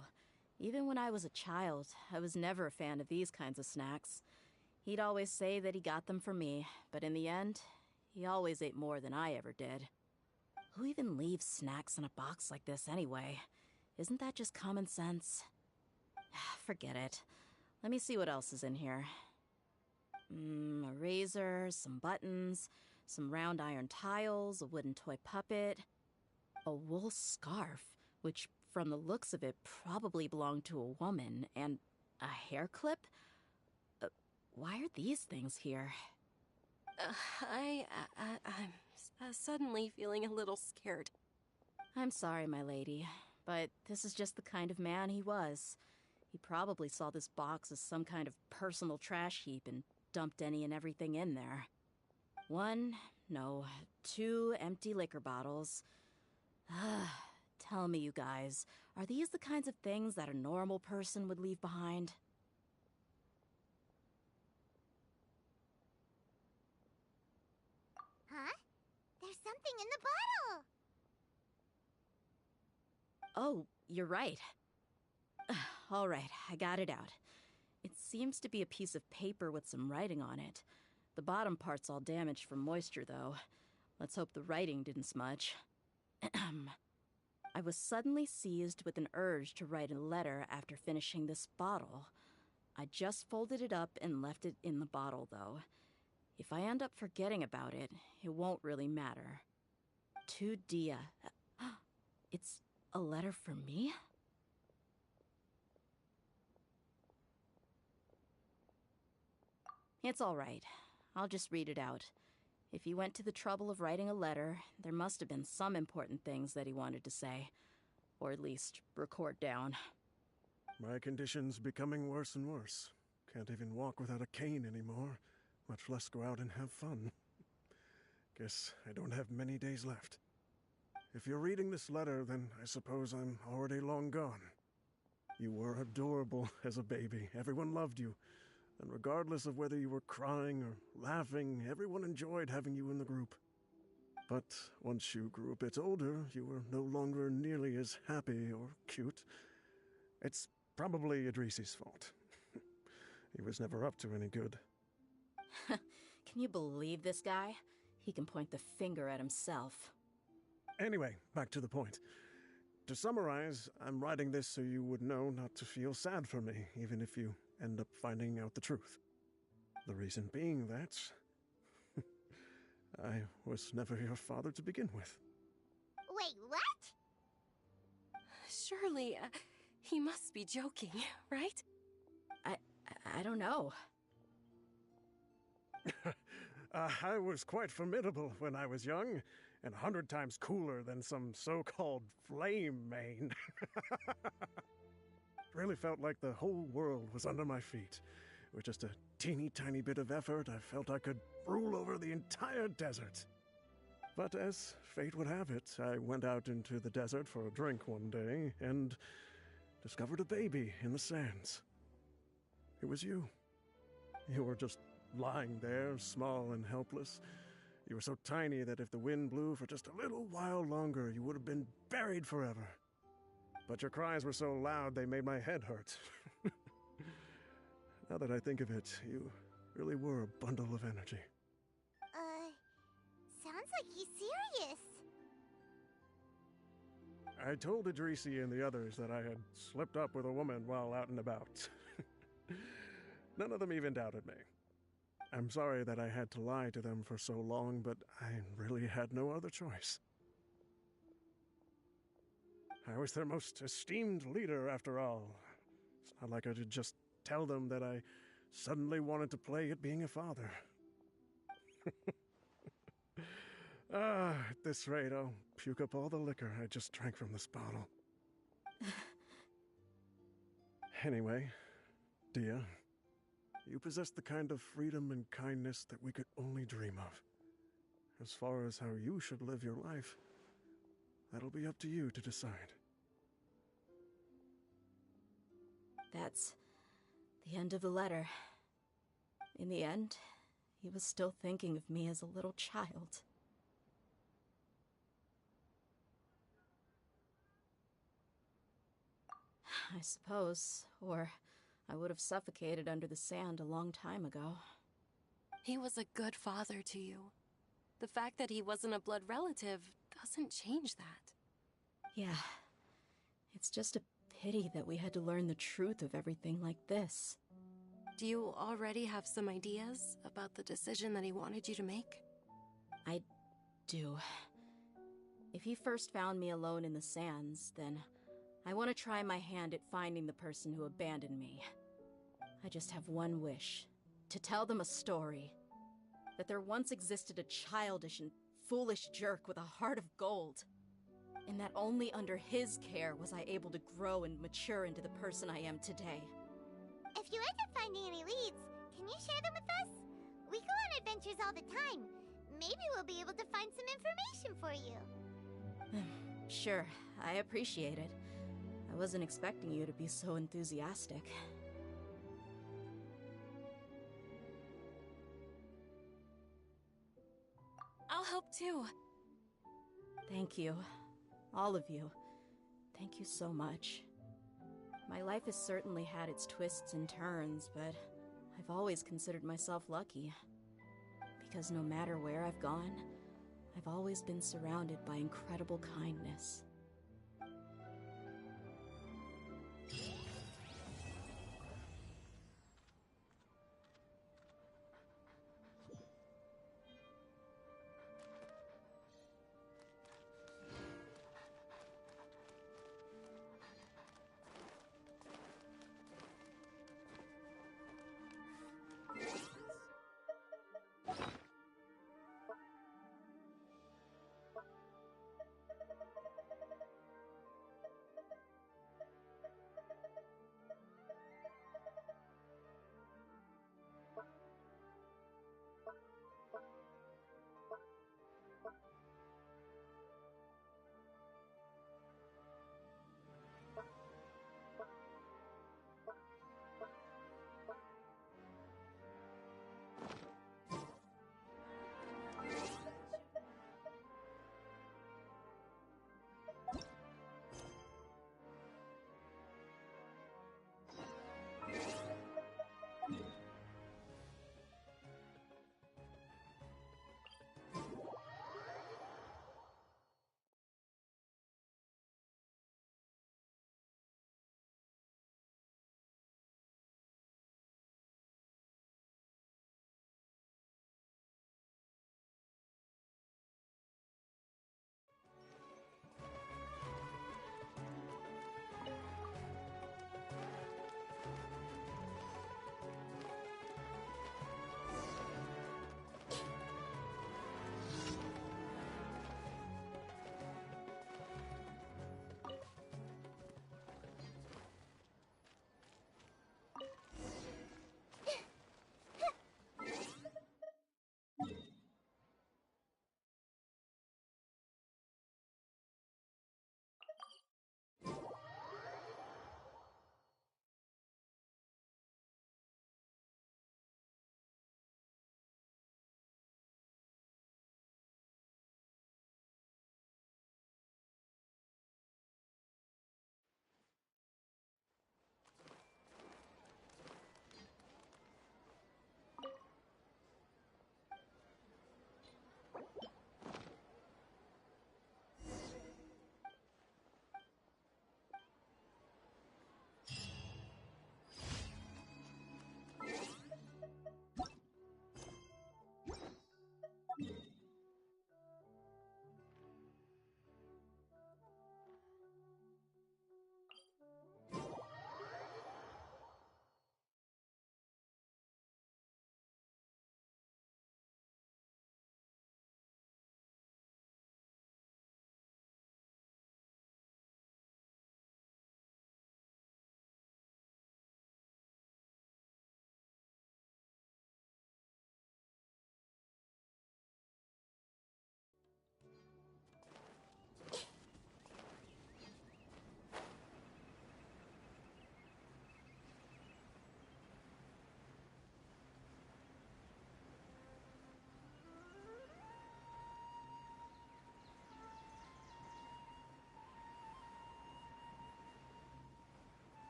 Even when I was a child, I was never a fan of these kinds of snacks. He'd always say that he got them for me, but in the end, he always ate more than I ever did. Who even leaves snacks in a box like this anyway? Isn't that just common sense? Forget it. Let me see what else is in here. A razor, some buttons, some round iron tiles, a wooden toy puppet, a wool scarf, which from the looks of it probably belonged to a woman, and a hair clip? Why are these things here? I'm suddenly feeling a little scared. I'm sorry, my lady, but this is just the kind of man he was. He probably saw this box as some kind of personal trash heap and dumped any and everything in there. 2 empty liquor bottles. Tell me, you guys, are these the kinds of things that a normal person would leave behind? Huh? There's something in the bottle! Oh, you're right. All right, I got it out. It seems to be a piece of paper with some writing on it. The bottom part's all damaged from moisture, though. Let's hope the writing didn't smudge. I was suddenly seized with an urge to write a letter after finishing this bottle. I just folded it up and left it in the bottle, though. If I end up forgetting about it, it won't really matter. To Dehya. It's a letter for me? It's all right. I'll just read it out. If he went to the trouble of writing a letter, there must have been some important things that he wanted to say. Or at least record down. My condition's becoming worse and worse. Can't even walk without a cane anymore, much less go out and have fun. Guess I don't have many days left. If you're reading this letter, then I suppose I'm already long gone. You were adorable as a baby. Everyone loved you. And regardless of whether you were crying or laughing, everyone enjoyed having you in the group. But once you grew a bit older, you were no longer nearly as happy or cute. It's probably Idrisi's fault. He was never up to any good. Can you believe this guy? He can point the finger at himself. Anyway, back to the point. To summarize, I'm writing this so you would know not to feel sad for me, even if you end up finding out the truth. The reason being that I was never your father to begin with. Wait, what? Surely, he must be joking, right? I don't know. I was quite formidable when I was young, and 100 times cooler than some so-called flame main. Really felt like the whole world was under my feet. With just a teeny tiny bit of effort, I felt I could rule over the entire desert. But as fate would have it, I went out into the desert for a drink one day and discovered a baby in the sands. It was you. You were just lying there, small and helpless. You were so tiny that if the wind blew for just a little while longer, you would have been buried forever. But your cries were so loud they made my head hurt. Now that I think of it, you really were a bundle of energy. Sounds like he's serious. I told Idrisi and the others that I had slipped up with a woman while out and about. None of them even doubted me. I'm sorry that I had to lie to them for so long, but I really had no other choice. I was their most esteemed leader, after all. It's not like I could just tell them that I suddenly wanted to play at being a father. At this rate, I'll puke up all the liquor I just drank from this bottle. Anyway, Dehya, you possess the kind of freedom and kindness that we could only dream of. As far as how you should live your life, that'll be up to you to decide. That's the end of the letter. In the end, he was still thinking of me as a little child. I suppose, or I would have suffocated under the sand a long time ago. He was a good father to you. The fact that he wasn't a blood relative doesn't change that. Yeah. It's just a pity that we had to learn the truth of everything like this. Do you already have some ideas about the decision that he wanted you to make? I do. If he first found me alone in the sands, then I want to try my hand at finding the person who abandoned me. I just have one wish. To tell them a story. That there once existed a childish and foolish jerk with a heart of gold. And that only under his care was I able to grow and mature into the person I am today. If you end up finding any leads, can you share them with us? We go on adventures all the time. Maybe we'll be able to find some information for you. Sure, I appreciate it. I wasn't expecting you to be so enthusiastic. I'll help too. Thank you. All of you. Thank you so much. My life has certainly had its twists and turns, but I've always considered myself lucky. Because no matter where I've gone, I've always been surrounded by incredible kindness.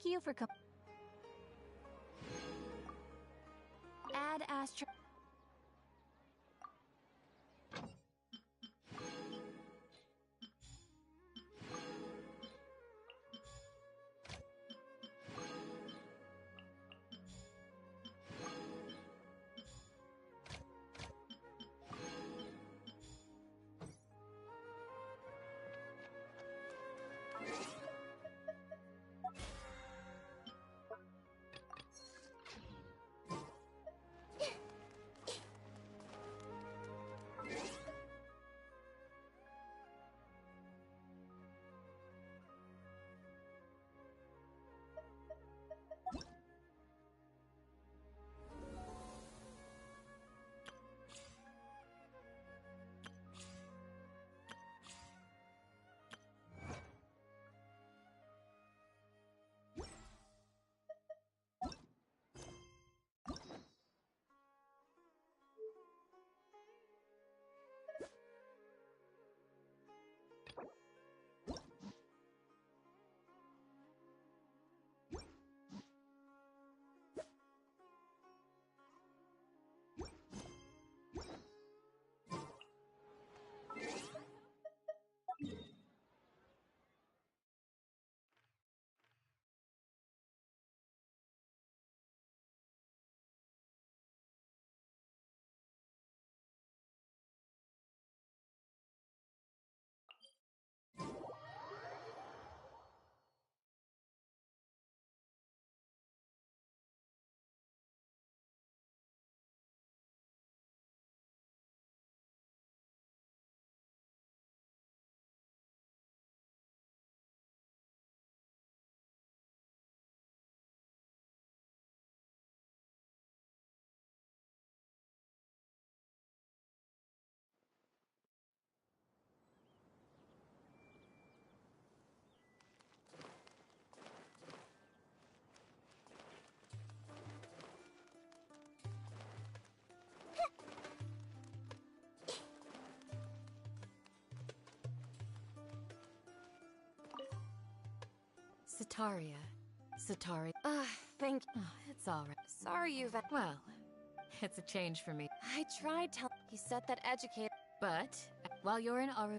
Thank you for Add Astro. Sataria. Satari. Thank It's alright. Sorry you've... Well, it's a change for me. I tried telling... He said that educate... But, while you're in Aru...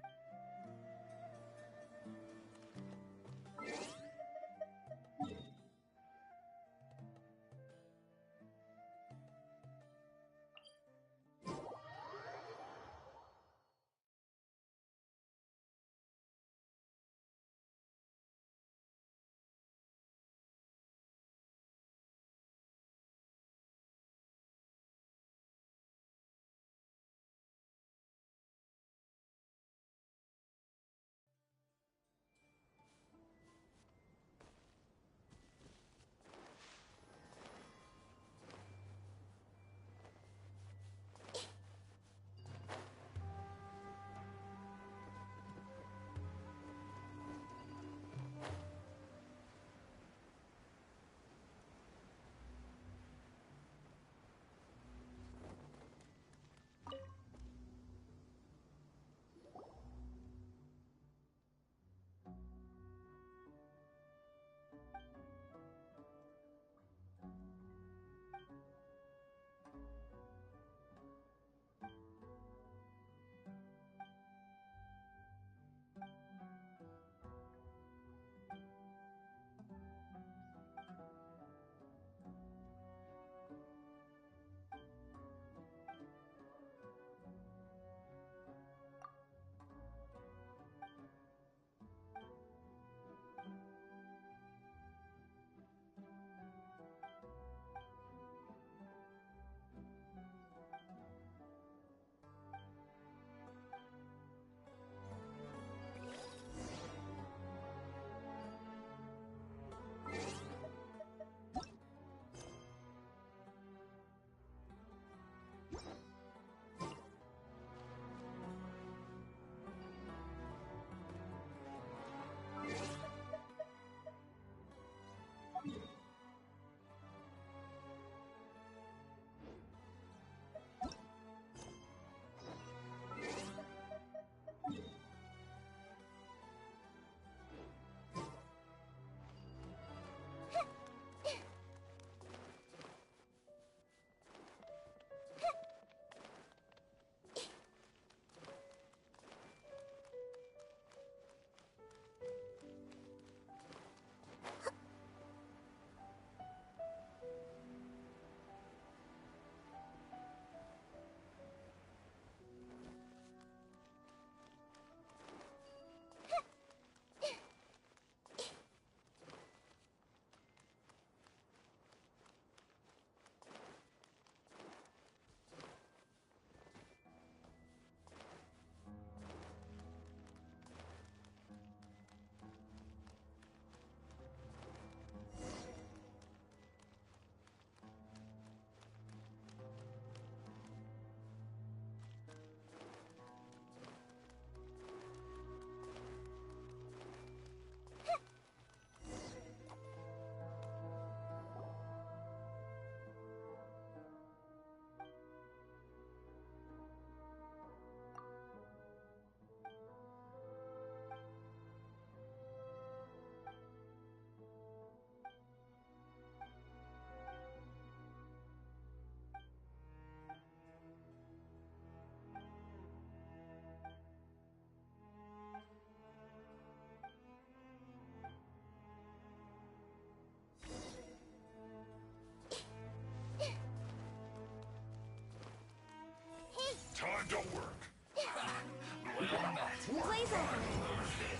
don't work. Well met. Blaze over.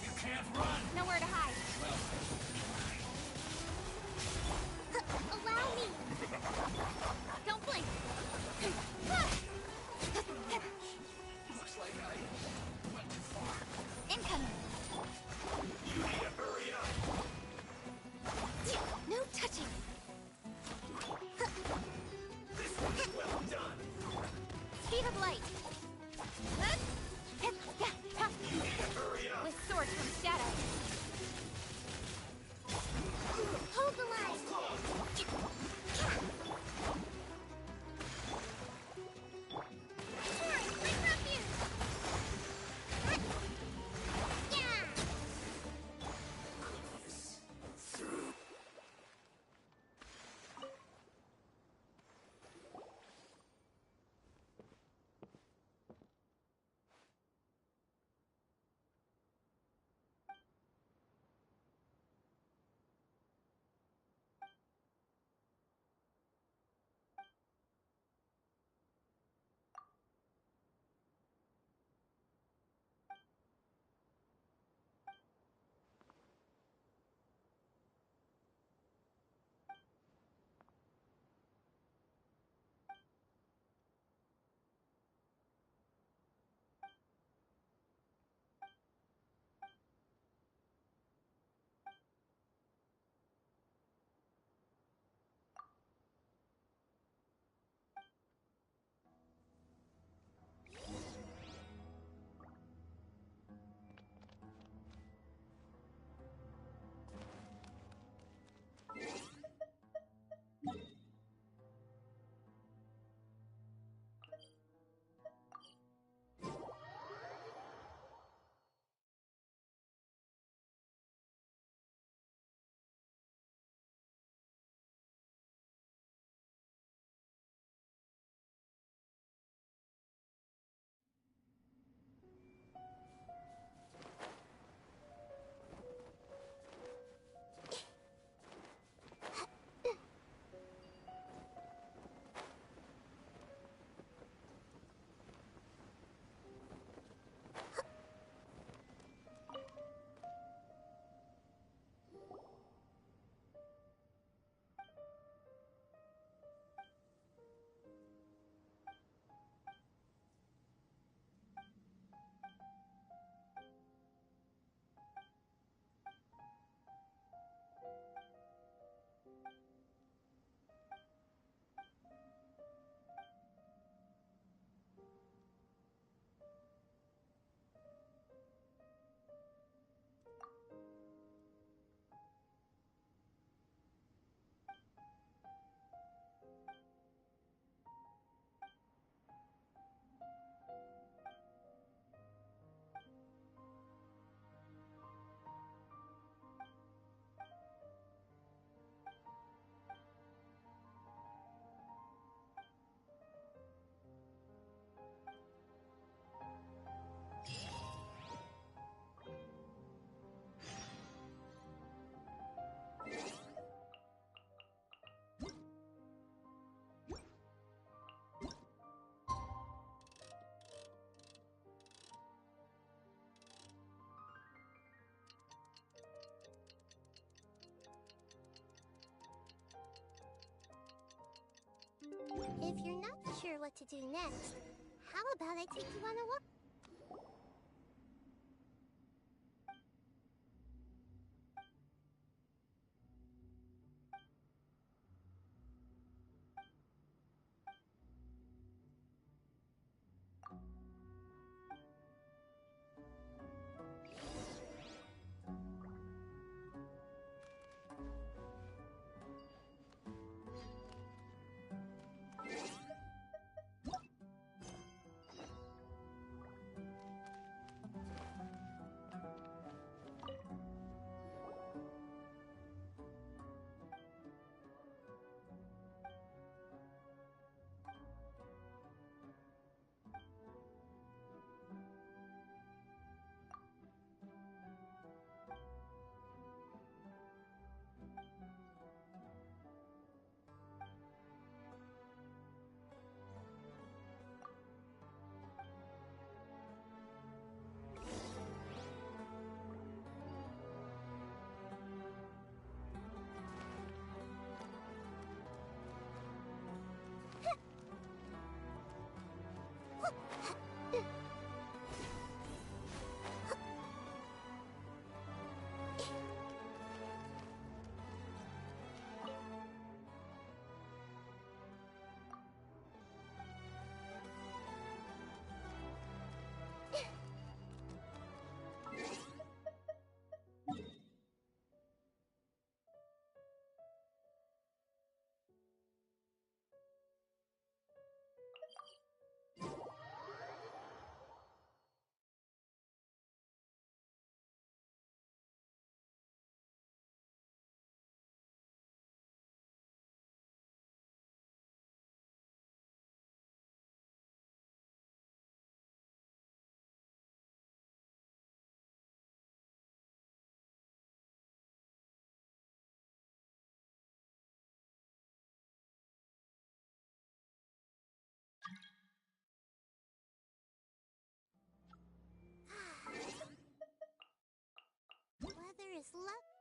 You can't run. Nowhere to hide. Allow me. Don't blink. Looks like I went too far. Incoming. You need to hurry up. No touching. This one's well done. Speed of light. You need to hurry up. With sword comes shadow. Hold the line. If you're not sure what to do next, how about I take you on a walk? this luck.